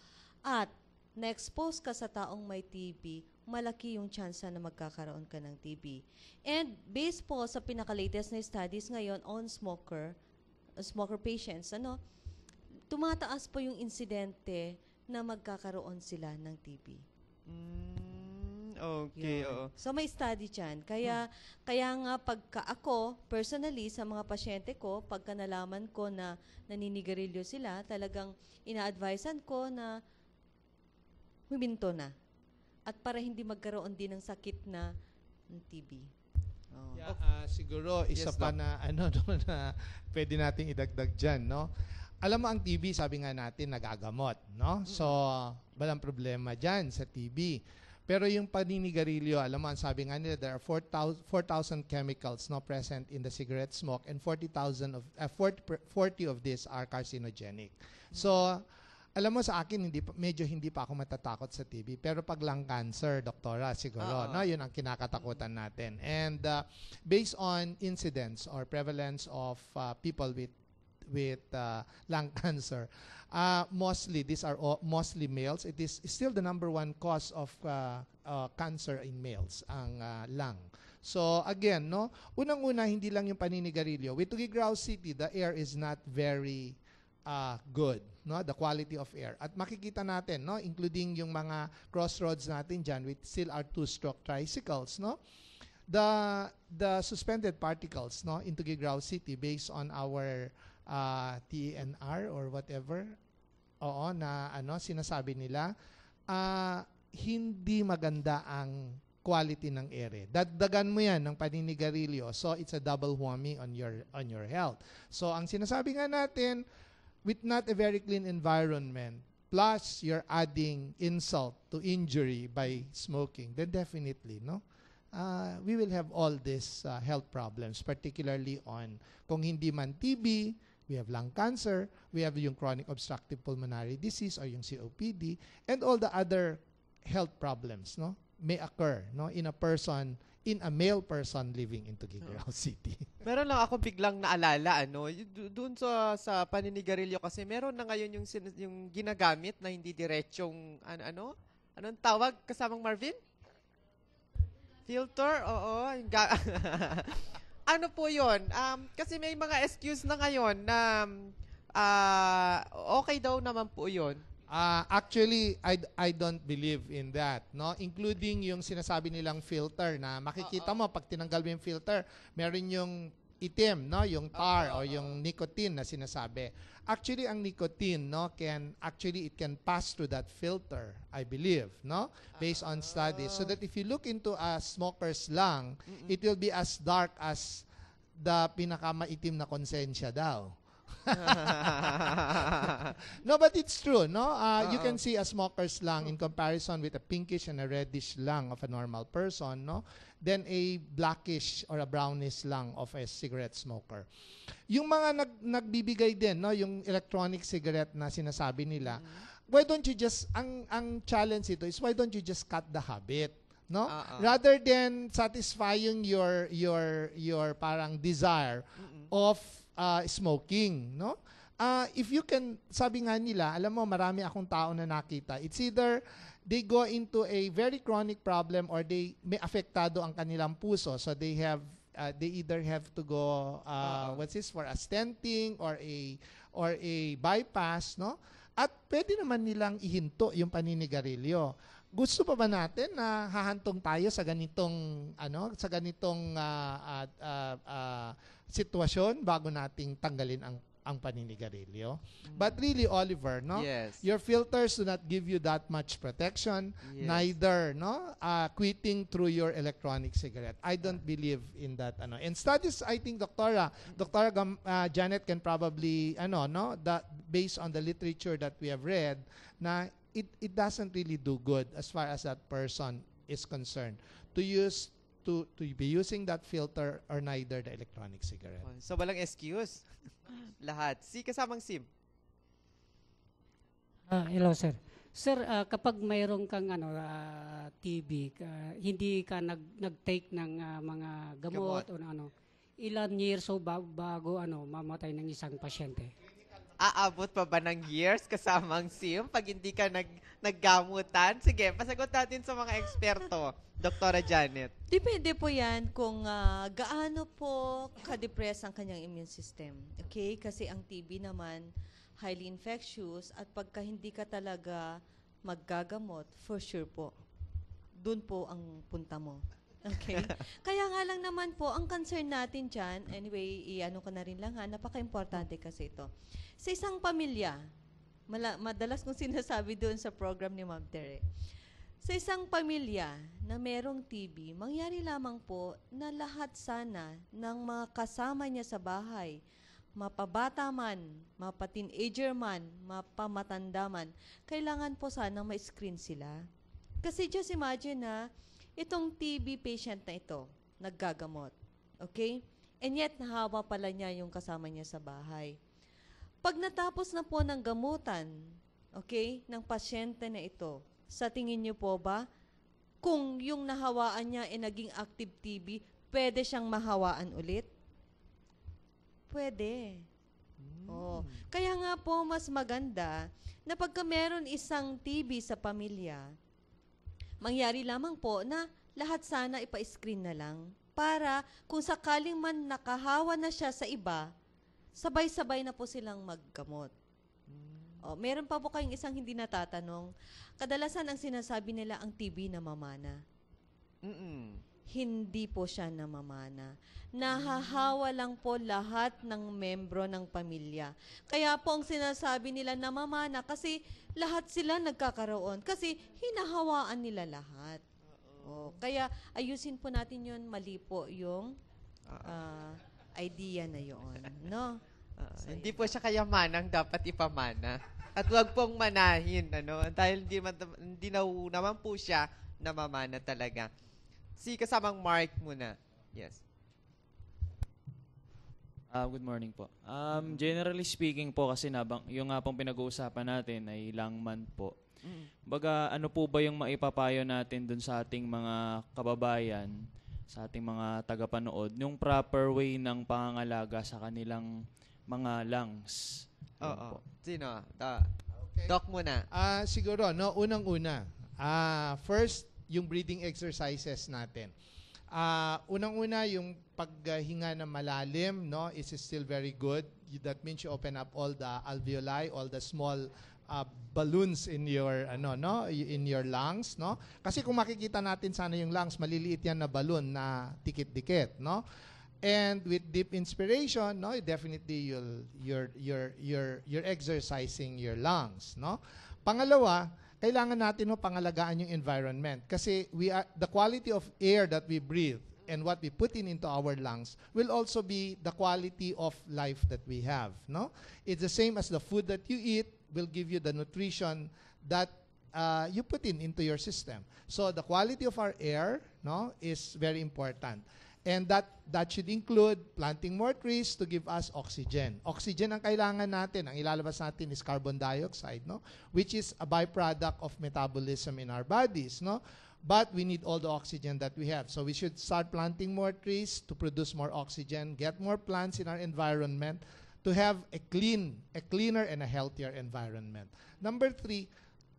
at na-expose ka sa taong may TB, malaki yung tsansa na magkakaroon ka ng TB. And based po sa pinaka-latest na studies ngayon on smoker patients, tumataas po yung insidente na magkakaroon sila ng TB. Okay, oo. So may study dyan. Kaya nga pagka ako, personally, sa mga pasyente ko, pagka nalaman ko na naninigarilyo sila, talagang ina-advisean ko na huminto na. At para hindi magkaroon din ng sakit na TB. Siguro isa Yes, pa Doc. na na pwede nating idagdag diyan, no? Alam mo ang TB, sabi nga natin nagagamot, no? So walang problema diyan sa TB. Pero yung paninigarilyo, alam mo, ang sabi nga nila, there are 4,000 chemicals no present in the cigarette smoke and 40 of these are carcinogenic. So, alam mo sa akin, medyo hindi pa ako matatakot sa TB. Pero pag lung cancer, Doktora, siguro, no, yun ang kinakatakutan natin. And based on incidence or prevalence of people with lung cancer, mostly these are mostly males. It is still the number one cause of cancer in males, ang lung. So again, no, unang-una hindi lang yung paninigarilyo. With Tuguegarao City, the air is not very good, no, the quality of air. At makikita natin, no, including yung mga crossroads natin diyan with still our two-stroke tricycles, no. The suspended particles, no, in Tuguegarao City based on our TNR or whatever, na sinasabi nila, hindi maganda ang quality ng air. Dagdagan mo yan ng paninigarilyo. So it's a double whammy on your health. So ang sinasabi nga natin, with not a very clean environment, plus you're adding insult to injury by smoking, then definitely, no, we will have all these health problems, particularly on, kung hindi man TB, we have lung cancer, we have yung chronic obstructive pulmonary disease or yung COPD, and all the other health problems, no, may occur, no, in a male person living in Tuguegarao City. Meron lang ako biglang naalala, doon sa paninigarilyo kasi meron na ngayon yung ginagamit na hindi diretsong, anong tawag kasamang Marvin? Filter? Oo. Ano po yun? Kasi may mga excuse na ngayon na okay daw naman po yun. Actually, I don't believe in that, no? Including yung sinasabi nilang filter na makikita mo pag tinanggal mo yung filter, meron yung itim, no? Yung tar o yung nicotine na sinasabi. Actually, ang nicotine, no, it can pass through that filter, I believe, no? Based on studies. So that if you look into a smoker's lung, it will be as dark as the pinakamaitim na konsensya daw. No, but it's true, no? You can see a smoker's lung in comparison with a pinkish and a reddish lung of a normal person, no? Then a blackish or a brownish lung of a cigarette smoker. Yung mga nagbibigay din, no, yung electronic cigarette na sinasabi nila, why don't you just ang challenge ito is why don't you just cut the habit? No? Rather than satisfying your parang desire of smoking, no? If you can, sabi nga nila, alam mo, marami akong tao na nakita. It's either they go into a very chronic problem or they may apektado ang kanilang puso. So they either have to go for a stenting or a bypass, no? At pwede naman nilang ihinto yung paninigarilyo. Gusto pa ba natin na hahantong tayo sa ganitong sitwasyon bago nating tanggalin ang paninigarilyo? But really, Oliver, no? Yes. Your filters do not give you that much protection, neither, no? Quitting through your electronic cigarette. I don't believe in that, ano. And studies, I think, Dr. Janet can probably, that based on the literature that we have read, na it doesn't really do good as far as that person is concerned to be using that filter or neither the electronic cigarette. So walang excuse. Lahat. Kasamang Sim. Hello, sir. Sir, kapag mayroon kang TB, hindi ka nag-take ng mga gamot o ilan years o bago mamatay ng isang pasyente? Aabot pa ba ng years kasamang Sim pag hindi ka naggamutan? Sige, pasagot natin sa mga eksperto. Dr. Janet. Depende po yan kung gaano po ka-depress ang kanyang immune system. Okay? Kasi ang TB naman, highly infectious at pagka hindi ka talaga maggagamot, for sure po, dun po ang punta mo. Okay? Kaya nga lang naman po, ang concern natin dyan, anyway, i-ano ko na rin lang napaka-importante kasi ito. Sa isang pamilya, madalas kong sinasabi doon sa program ni Ma'am Tere, sa isang pamilya na merong TB, mangyari lamang po na lahat sana ng mga kasama niya sa bahay, mapabata man, mapa-teenager man, mapamatanda man, kailangan po sana ma-screen sila. Kasi just imagine itong TB patient na ito, naggagamot. Okay? And yet, nahawa pala niya yung kasama niya sa bahay. Pag natapos na po ng gamutan, okay, ng pasyente na ito, sa tingin niyo po ba, kung yung nahawaan niya ay naging active TB, pwede siyang mahawaan ulit? Pwede. Oh. Kaya nga po, mas maganda na pagka meron isang TB sa pamilya, mangyari lamang po na lahat sana ipa-screen na lang para kung sakaling man nakahawa na siya sa iba, sabay-sabay na po silang maggamot. Meron pa po kayong isang hindi natatanong. Kadalasan ang sinasabi nila ang TB namamana. Hindi po siya namamana. Nahahawa lang po lahat ng membro ng pamilya. Kaya po ang sinasabi nila namamana kasi lahat sila nagkakaroon. Kasi hinahawaan nila lahat. Kaya ayusin po natin yun. Mali po yung idea na yun. No? Hindi po siya kayamanang dapat ipamana. At huwag pong manahin, dahil hindi naman po siya namamana talaga. Kasamang Mark muna. Yes. Good morning po. Generally speaking po, kasi yung nga pong pinag-uusapan natin ay langman po. Baga, ano po ba yung maipapayo natin dun sa ating mga kababayan, sa ating mga tagapanood, yung proper way ng pangangalaga sa kanilang mga lungs? Oo. Sino? Doc muna. Siguro, unang-una. First, yung breathing exercises natin. Unang-una, yung paghinga na malalim, is still very good. that means you open up all the alveoli, all the small balloons in your in your lungs, no? Kasi kung makikita natin sana yung lungs, maliliit yan na balloon na dikit-dikit, no? And with deep inspiration, no, definitely you're exercising your lungs, no? Pangalawa, kailangan natin pangalagaan yung environment kasi the quality of air that we breathe and what we put into our lungs will also be the quality of life that we have, no? It's the same as the food that you eat will give you the nutrition that you put into your system. So the quality of our air, no, is very important. And that should include planting more trees to give us oxygen. Oxygen ang kailangan natin. Ang ilalabas natin is carbon dioxide, no? Which is a byproduct of metabolism in our bodies, no? But we need all the oxygen that we have. So we should start planting more trees to produce more oxygen, get more plants in our environment to have a cleaner and a healthier environment. Number 3,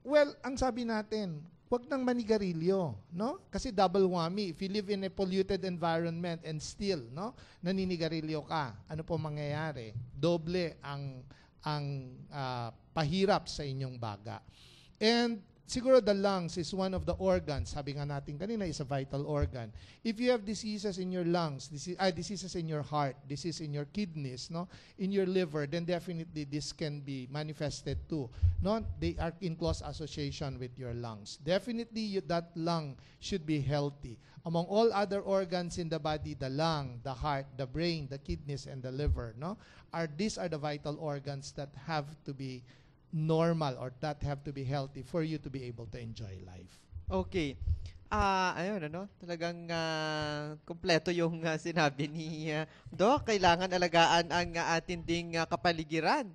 well, ang sabi natin, huwag nang manigarilyo, no? Kasi double whammy. If you live in a polluted environment and still, no, naninigarilyo ka, ano po mangyayari? Doble ang pahirap sa inyong baga. And siguro the lungs is one of the organs, sabi nga natin kanina, is a vital organ. If you have diseases in your lungs, diseases in your heart, disease in your kidneys, no, in your liver, then definitely this can be manifested too. No, they are in close association with your lungs. Definitely that lung should be healthy. Among all other organs in the body, the lung, the heart, the brain, the kidneys, and the liver, no, these are the vital organs that have to be normal or that have to be healthy for you to be able to enjoy life. Okay. Ayun, talagang kompleto yung sinabi ni Doc. Kailangan alagaan ang ating ding kapaligiran.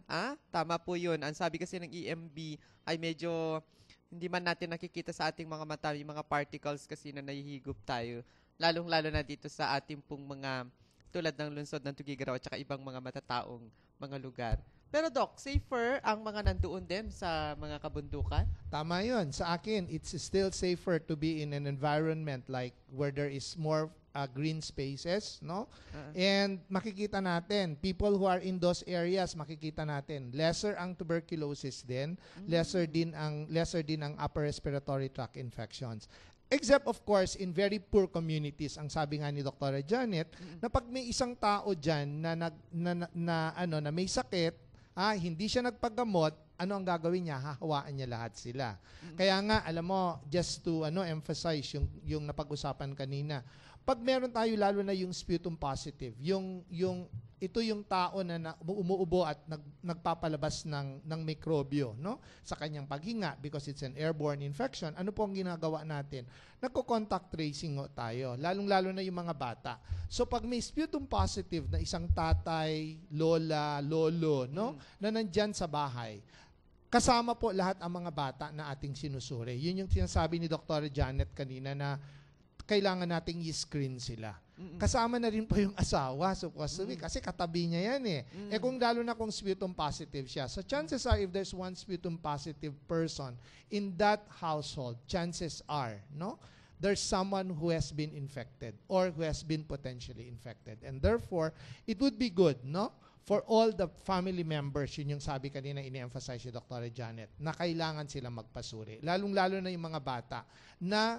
Tama po yun. Ang sabi kasi ng EMB ay medyo hindi man natin nakikita sa ating mga mata, yung mga particles kasi na nahihigop tayo. Lalong-lalo na dito sa ating pong mga tulad ng lungsod ng Tuguegarao at saka ibang mga matataong mga lugar. Pero Doc, safer ang mga nandoon din sa mga kabundukan? Tama yun. Sa akin, it's still safer to be in an environment like where there is more green spaces, no? And makikita natin, people who are in those areas, makikita natin, lesser ang tuberculosis din, lesser din ang upper respiratory tract infections. Except, of course, in very poor communities, ang sabi nga ni Dr. Janet, na pag may isang tao dyan na may sakit, hindi siya nagpagamot, ano ang gagawin niya? Hahawaan niya lahat sila. Kaya nga, alam mo, just to emphasize yung napag-usapan kanina, pag meron tayo lalo na yung sputum positive, ito yung tao na umuubo at nagpapalabas ng mikrobyo, no, sa kanyang paghinga because it's an airborne infection, ano po ang ginagawa natin? Nagko-contact tracing tayo, lalong-lalo na yung mga bata. So pag may sputum positive na isang tatay, lola, lolo, no, na nandyan sa bahay, kasama po lahat ang mga bata na ating sinusuri. Yun yung sinasabi ni Dr. Janet kanina na kailangan nating i-screen sila. Kasama na rin po yung asawa, supposedly, kasi katabi niya yan eh. Kung lalo na kung sputum positive siya. So chances are, if there's one sputum positive person in that household, chances are, no, there's someone who has been infected or who has been potentially infected. And therefore, it would be good, no, for all the family members, yun yung sabi kanina, ini-emphasize si Dr. Janet, na kailangan silang magpasuri. Lalong-lalo na yung mga bata na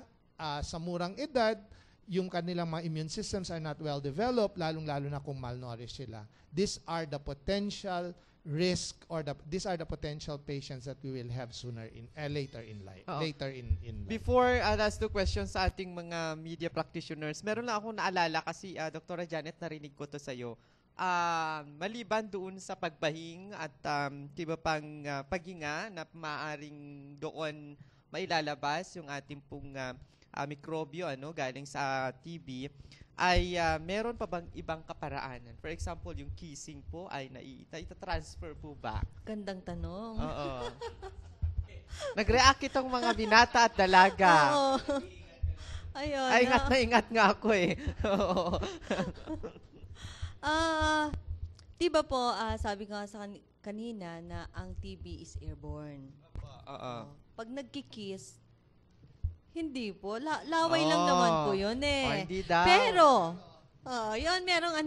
sa murang edad, yung kanilang mga immune systems are not well developed, lalong-lalo na kung malnourished sila. These are the potential risk or these are the potential patients that we will have later in life. Later in life. Before last 2 questions sa ating mga media practitioners, meron lang akong naalala kasi Dr. Janet, narinig ko to sa iyo. Maliban doon sa pagbahing at iba pang paghinga na maaring doon mailalabas yung ating pong mikrobyo galing sa TB, ay meron pa bang ibang kaparaanan? For example, yung kissing po ay ita-transfer po ba? Gandang tanong. Oo. Nag-react itong mga binata at dalaga. Oo. Ayun. Ay, ingat nga ako eh. Oo. Diba po, sabi ko nga sa kanina na ang TB is airborne. Pag nagkikiss, hindi po. Laway lang naman po yun eh. Hindi daw. Pero, yun merong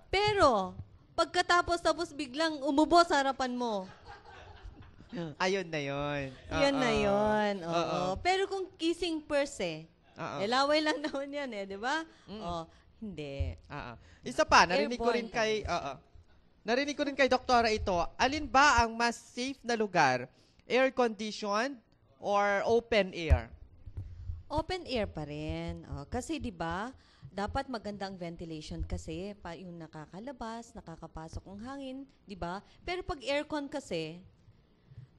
Pero, Tapos biglang umubo sa harapan mo. Ayun na yun. Yan na yun. Oo. Oo. Pero kung kissing first Oo. laway lang naman yan di ba? Hindi. Isa pa, narinig ko Airborne rin narinig ko rin kay Doktora ito, alin ba ang mas safe na lugar? Air-conditioned or open air? Open air pa rin. Kasi 'di ba, dapat maganda ang ventilation kasi yung nakakalabas, nakakapasok ang hangin, 'di ba? Pero pag aircon kasi,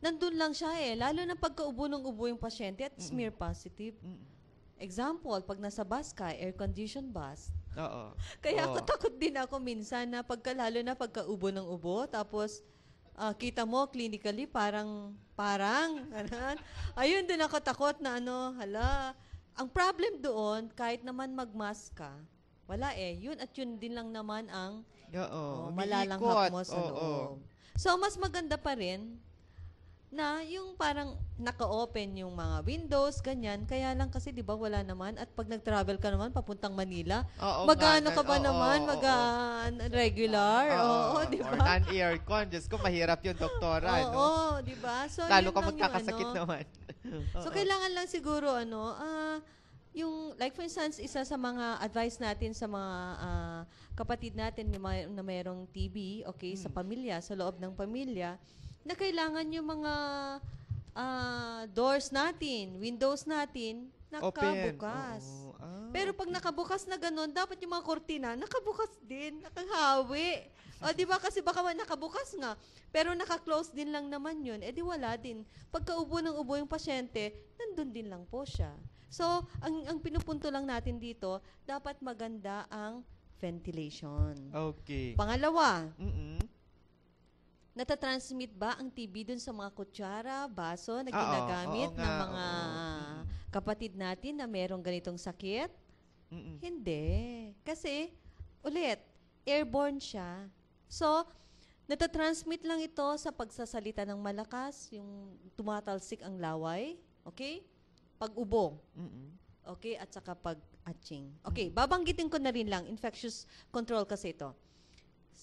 nandun lang siya lalo na pagkaubo ng ubo yung pasyente at smear positive. Example, pag nasa bus ka, air-conditioned bus. Oo. Kaya ako takot din ako minsan na lalo na pagkaubo ng ubo, tapos kita mo clinically parang ganun. Ayun din ako takot na ang problem doon, kahit naman mag-mask ka, wala yun at yun din lang naman ang malalanghap mo sa loob. So, mas maganda pa rin na yung parang naka-open yung mga windows, ganyan. Kaya lang kasi, di ba, wala naman. At pag nag-travel ka naman, papuntang Manila, magano ka ba naman? Mag-regular? Oo, di ba? Or non-aircon. Diyos ko, mahirap yun, Doktora. Oo, di ba? So, lalo yun ka lang magkakasakit naman. So, kailangan lang siguro, yung, like for instance, isa sa mga advice natin sa mga kapatid natin na mayroong TB, okay, sa pamilya, sa loob ng pamilya, na kailangan yung mga doors natin, windows natin, nakabukas. Pero pag nakabukas na ganun, dapat yung mga kortina, nakabukas din, nakahawi. Di ba? Kasi baka nakabukas nga, pero naka-close din lang naman yun. Di wala din. Pagka-ubo ng ubo yung pasyente, nandun din lang po siya. So, ang pinupunto lang natin dito, dapat maganda ang ventilation. Okay. Pangalawa, natatransmit ba ang TB dun sa mga kutsara, baso na ginagamit ng mga kapatid natin na merong ganitong sakit? Hindi. Kasi, ulit, airborne siya. So, natatransmit lang ito sa pagsasalita ng malakas, yung tumatalsik ang laway, okay? Pag-ubo. Okay? At saka pag-atching. Okay, babanggitin ko na rin lang, infectious control kasi ito.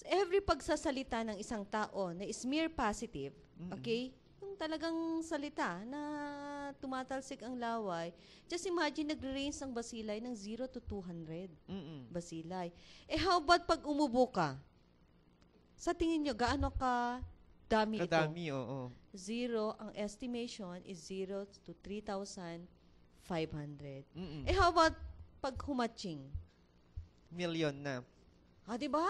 Every pagsasalita ng isang tao na smear positive, okay, yung talagang salita na tumatalsik ang laway, just imagine nagre-range ang basilay ng 0 to 200 basilay. How about pag umubo ka? Sa tingin nyo, gaano ka dami ito? Kadami, oo. Zero, ang estimation is 0 to 3,500. How about pag humatching? Million na. Diba?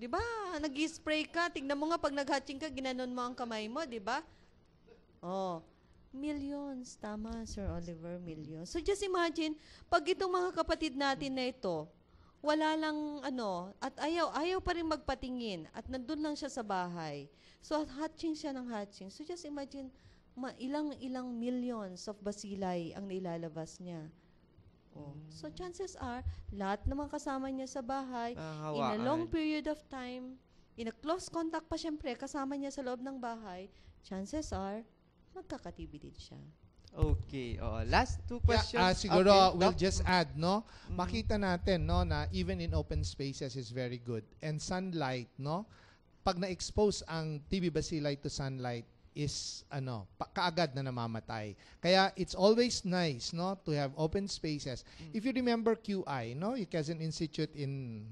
Diba? Nag-spray ka. Tignan mo nga, pag nag-hatching ka, ginanon mo ang kamay mo, diba? Millions. Tama, Sir Oliver, millions. So just imagine, pag itong mga kapatid natin na ito, wala lang at ayaw pa rin magpatingin, at nandun lang siya sa bahay. So hatching siya ng hatching. So just imagine, ilang millions of bacilli ang nailalabas niya. So chances are, lahat naman kasama niya sa bahay, in a long period of time, in a close contact pa syempre, kasama niya sa loob ng bahay, chances are, magkaka-TB din siya. Okay. Last two questions. Siguro, we'll just add, makita natin, na even in open spaces is very good. And sunlight, pag na-expose ang TB bacilli to sunlight, is kaagad na namamatay. Kaya it's always nice to have open spaces. If you remember QI, yung Quezon Institute in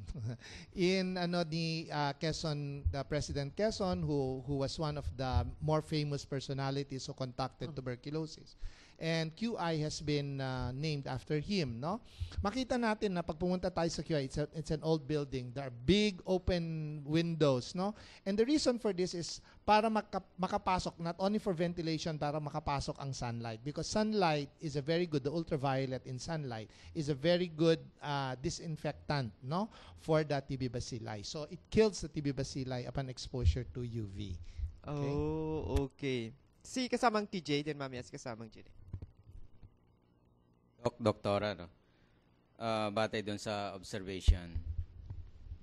ni Quezon, the President Quezon, who was one of the more famous personalities who contacted tuberculosis. And QI has been named after him, Makita natin na pag pumunta tayo sa QI, it's an old building. There are big open windows, And the reason for this is para makapasok, not only for ventilation, para makapasok ang sunlight. Because sunlight is a very good, the ultraviolet in sunlight is a very good disinfectant, for the TB bacilli. So it kills the TB bacilli upon exposure to UV. Okay? Okay. Si kasamang TJ, then mamaya si kasamang Jenny. Doktora, batay doon sa observation,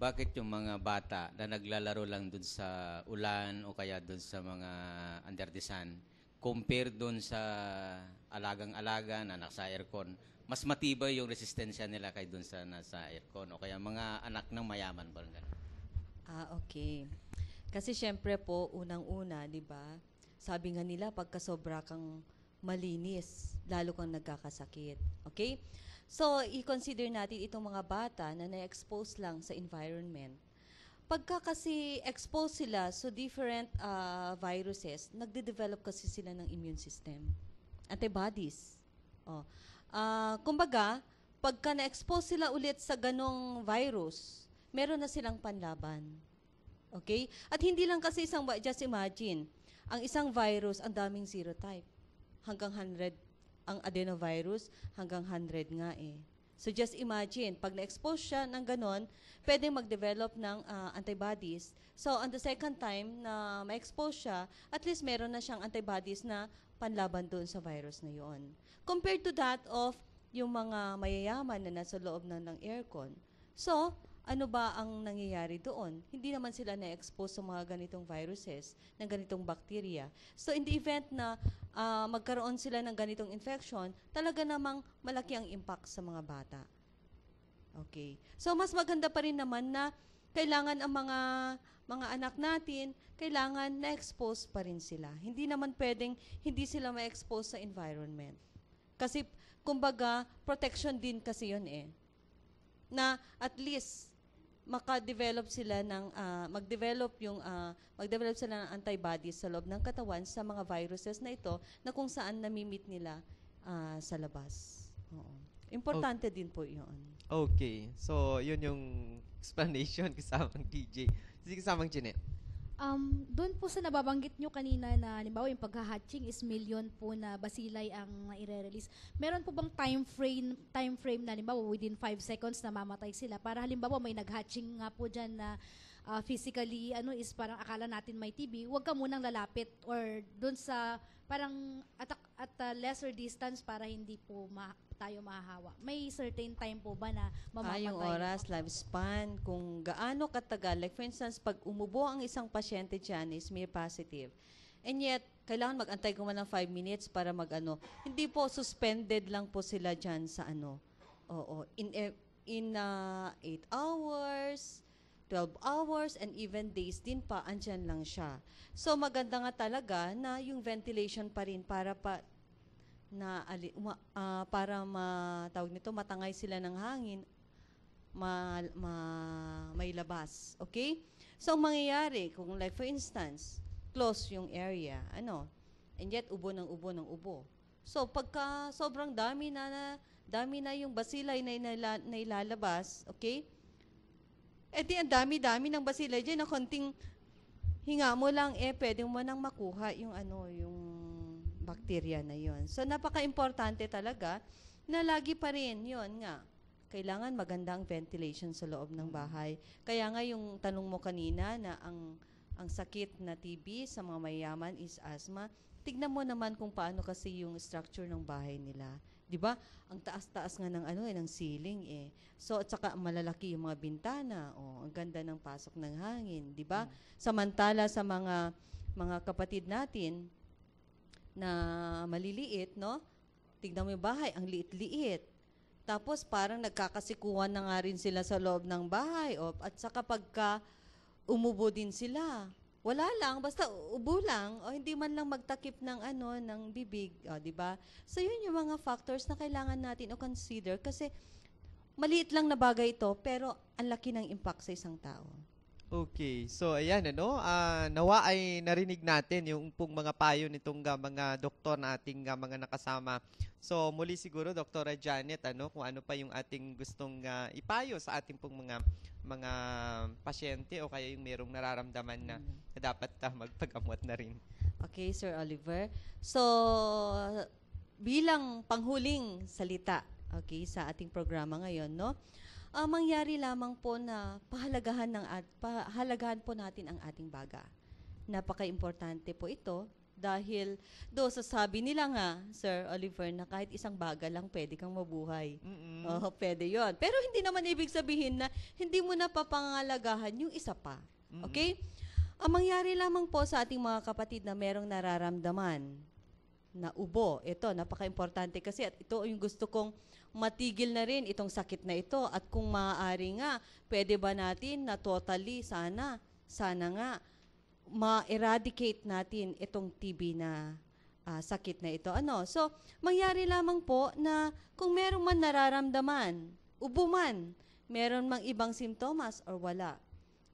bakit yung mga bata na naglalaro lang doon sa ulan o kaya doon sa mga under the sun, compare doon sa alagang-alaga na nasa aircon, mas matibay yung resistensya nila kay doon sa nasa aircon o kaya mga anak ng mayaman ba? Okay. Kasi syempre po, unang-una, di ba, sabi nga nila, pagka sobra kang malinis, lalo kang nagkakasakit. Okay? So, i-consider natin itong mga bata na na-expose lang sa environment. Pagka kasi expose sila sa different viruses, nagde-develop kasi sila ng immune system. Antibodies. Oh. Kumbaga, pagka na-expose sila ulit sa ganong virus, meron na silang panlaban. Okay? At hindi lang kasi just imagine, ang isang virus, ang daming serotype. Hanggang 100, ang adenovirus, hanggang 100 nga eh. So just imagine, pag na-expose siya ng ganon, pwedeng mag-develop ng antibodies. So on the second time na ma-expose siya, at least meron na siyang antibodies na panlaban doon sa virus na yon. Compared to that of yung mga mayayaman na nasa loob ng aircon. So, ano ba ang nangyayari doon? Hindi naman sila na-expose sa mga ganitong viruses, ng ganitong bacteria. So, in the event na magkaroon sila ng ganitong infection, talaga namang malaki ang impact sa mga bata. Okay. So, mas maganda pa rin naman na kailangan ang mga anak natin, kailangan na-expose pa rin sila. Hindi naman pwedeng hindi sila ma-expose sa environment. Kasi, kumbaga, protection din kasi yun eh. Na at least, maka-develop sila ng mag-develop sila ng antibodies sa loob ng katawan sa mga viruses na ito na kung saan namimit nila sa labas. Oo. Importante din po 'yon. Okay. So, yun yung explanation kasamang DJ. Sige, kasamang Jeanette. Doon po sa nababanggit nyo kanina na halimbawa yung pagha-hatching is million po na bacilli ang i-release. Meron po bang time frame na halimbawa within 5 seconds na mamatay sila? Para halimbawa may nag-hatching nga po dyan na physically is parang akala natin may TB, huwag ka munang lalapit or doon sa parang at a lesser distance para hindi po tayo mahahawa. May certain time po ba na mamamatay? Yung oras, lifespan, kung gaano katagal. Like for instance, pag umubo ang isang pasyente dyan is smear positive. And yet, kailangan mag-antay ko man ng 5 minutes para Hindi po, suspended lang po sila dyan sa Oo. In 8 hours, 12 hours, and even days din pa, andyan lang siya. So, maganda nga talaga na yung ventilation pa rin para matangay sila ng hangin, may labas. Okay? So, ang mangyayari, kung like for instance, close yung area, and yet ubo ng ubo. So, pagka sobrang dami na yung bacilli na ilalabas, okay? Di ang dami-dami ng bacilli dyan na konting hinga mo lang, pwede mo nang makuha yung yung bacteria na yon. So, napaka-importante talaga na lagi pa rin, yon nga, kailangan magandang ventilation sa loob ng bahay. Kaya nga yung tanong mo kanina na ang sakit na TB sa mga mayayaman is asthma, tignan mo naman kung paano kasi yung structure ng bahay nila. 'Di ba? Ang taas-taas nga ng ng ceiling eh. So at saka malalaki yung mga bintana, ang ganda ng pasok ng hangin, 'di ba? Samantala sa mga kapatid natin na maliliit, no? Tignan mo yung bahay, ang liit-liit. Tapos parang nagkakasikuhan na nga rin sila sa loob ng bahay. At saka pagka umubo din sila, wala lang, basta ubo lang, o hindi man lang magtakip ng ng bibig, di ba? So yun yung mga factors na kailangan natin consider kasi maliit lang na bagay ito, pero ang laki ng impact sa isang tao. Okay. So, ayan, nawa ay narinig natin yung pong mga payo nitong mga doktor na ating mga nakasama. So, muli siguro, Dr. Janet, kung ano pa yung ating gustong ipayo sa ating pong mga pasyente o kaya yung merong nararamdaman na dapat magpagamot na rin. Okay, Sir Oliver. So, bilang panghuling salita, okay, sa ating programa ngayon, no? Mangyari lamang po na pahalagahan po natin ang ating baga. Napaka-importante po ito dahil sa sabi nila nga, Sir Oliver, na kahit isang baga lang pwede kang mabuhay. Pwede yon. Pero hindi naman ibig sabihin na hindi mo na papangalagahan yung isa pa. Okay? Ang mangyari lamang po sa ating mga kapatid na merong nararamdaman na ubo, ito, napaka-importante kasi at ito yung gusto kong matigil na rin itong sakit na ito. At kung maaari nga, pwede ba natin na totally sana nga, ma-eradicate natin itong TB na sakit na ito. So, mangyari lamang po na kung meron man nararamdaman, ubo man, meron mang ibang simptomas or wala,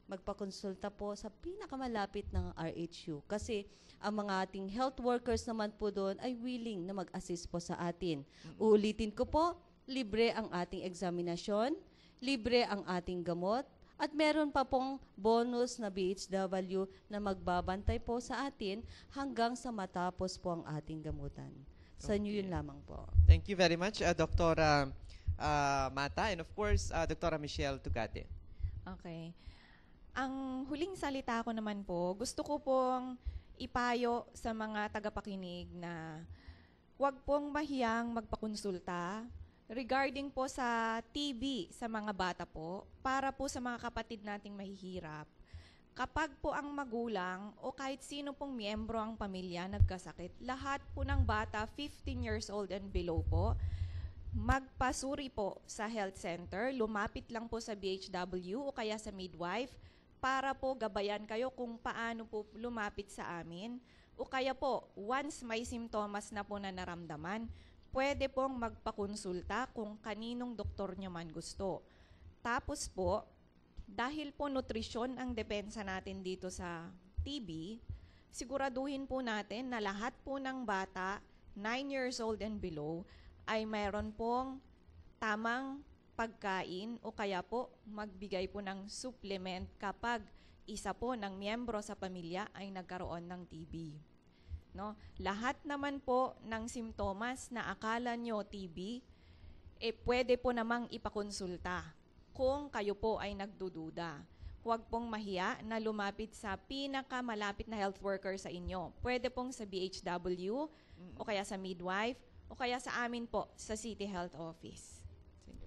magpakonsulta po sa pinakamalapit ng RHU. Kasi ang mga ating health workers naman po doon ay willing na mag-assist po sa atin. Uulitin ko po, libre ang ating examinasyon, libre ang ating gamot, at meron pa pong bonus na BHW na magbabantay po sa atin hanggang sa matapos po ang ating gamutan. Sa inyo yun lamang po. Thank you very much, Dr. Mata, and of course, Dr. Michelle Tugate. Okay. Ang huling salita ko naman po, gusto ko pong ipayo sa mga tagapakinig na huwag pong mahiyang magpakonsulta regarding po sa TB sa mga bata po, para po sa mga kapatid nating mahihirap. Kapag po ang magulang o kahit sino pong miyembro ang pamilya nagkasakit, lahat po ng bata 15 years old and below po, magpasuri po sa health center, lumapit lang po sa BHW o kaya sa midwife para po gabayan kayo kung paano po lumapit sa amin. O kaya po, once may simptomas na po na naramdaman, pwede pong magpakonsulta kung kaninong doktor nyo man gusto. Tapos po, dahil po nutrisyon ang depensa natin dito sa TB, siguraduhin po natin na lahat po ng bata, 9 years old and below, ay mayroon pong tamang pagkain o kaya po magbigay po ng supplement kapag isa po ng miyembro sa pamilya ay nagkaroon ng TB. No? Lahat naman po ng simptomas na akala nyo TB, pwede po namang ipakonsulta kung kayo po ay nagdududa. Huwag pong mahiya na lumapit sa pinakamalapit na health worker sa inyo. Pwede pong sa BHW o kaya sa midwife o kaya sa amin po sa City Health Office.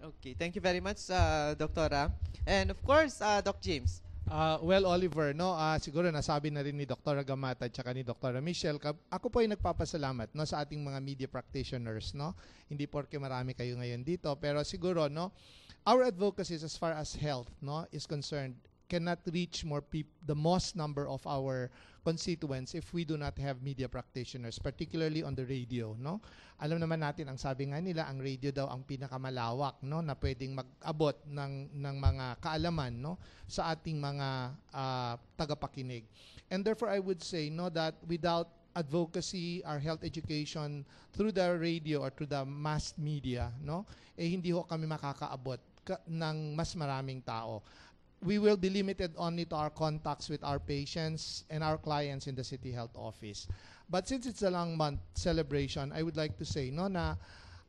Okay, thank you very much, Doktora. And of course, Doc James. Well, Oliver, no, siguro nasabi na rin ni Dr. Gamata at saka ni Dr. Michelle, ako po ay nagpapasalamat no, sa ating mga media practitioners. No? Hindi porke marami kayo ngayon dito, pero siguro no, our advocacies as far as health no, is concerned cannot reach the most number of our constituents if we do not have media practitioners, particularly on the radio. No? Alam naman natin, ang sabi nga nila, ang radio daw ang pinakamalawak no, na pwedeng mag-abot ng mga kaalaman no, sa ating mga tagapakinig. And therefore, I would say no, that without advocacy, our health education through the radio or through the mass media, no, hindi ho kami makakaabot ng mas maraming tao. We will be limited only to our contacts with our patients and our clients in the City Health Office. But since it's a long month celebration, I would like to say no, na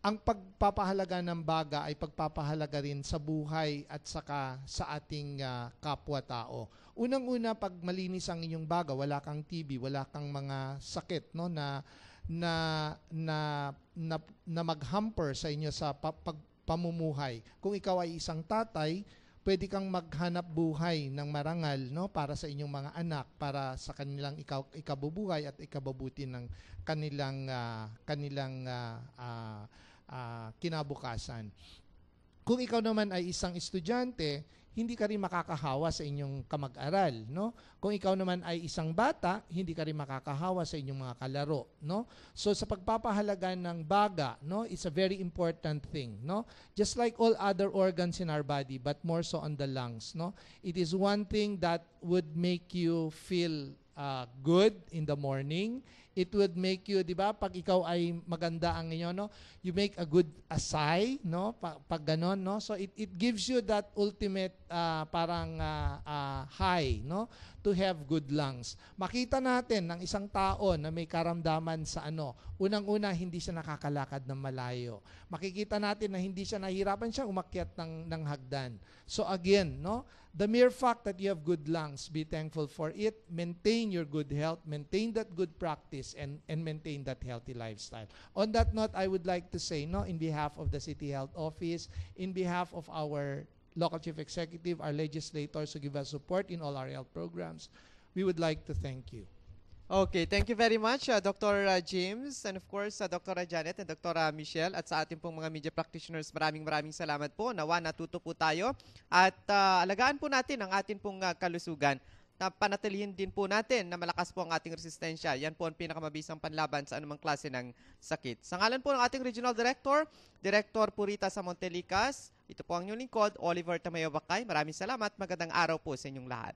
ang pagpapahalaga ng baga ay pagpapahalaga rin sa buhay at saka sa ating kapwa-tao. Unang-una, pag malinis ang inyong baga, wala kang TB, wala kang mga sakit no, na mag-hamper sa inyo sa pamumuhay. Kung ikaw ay isang tatay, pwede kang maghanap buhay ng marangal no, para sa inyong mga anak, para sa kanilang ikabubuhay at ikabubuti ng kanilang kinabukasan. Kung ikaw naman ay isang estudyante, hindi ka rin makakahawa sa inyong kamag-aral, no? Kung ikaw naman ay isang bata, hindi ka rin makakahawa sa inyong mga kalaro, no? So sa pagpapahalaga ng baga, no, it's a very important thing, no? Just like all other organs in our body, but more so on the lungs, no? It is one thing that would make you feel good in the morning. It would make you, di ba, pag ikaw ay maganda ang inyo, no, you make a good asay, no, pag ganon, no, so it gives you that ultimate parang high, no, to have good lungs. Makita natin ng isang tao na may karamdaman sa unang-una hindi siya nakakalakad ng malayo. Makikita natin na hindi siya nahihirapan siya umakyat ng hagdan. So again, no, the mere fact that you have good lungs, be thankful for it, maintain your good health, maintain that good practice, and maintain that healthy lifestyle. On that note, I would like to say, no, in behalf of the City Health Office, in behalf of our local chief executive, our legislators who give us support in all our health programs, we would like to thank you. Okay, thank you very much, Dr. James, and of course, Dr. Janet and Dr. Michelle, at sa ating pong mga media practitioners, maraming salamat po. Nawa natuto po tayo at alagaan po natin ang ating pong kalusugan. Na panatilihin din po natin na malakas po ang ating resistensya. Yan po ang pinakamabisang panlaban sa anumang klase ng sakit. Sa ngalan po ng ating Regional Director, Director Purita sa Montelicas, ito po ang inyong lingkod, Oliver Tamayo Bakay. Maraming salamat. Magandang araw po sa inyong lahat.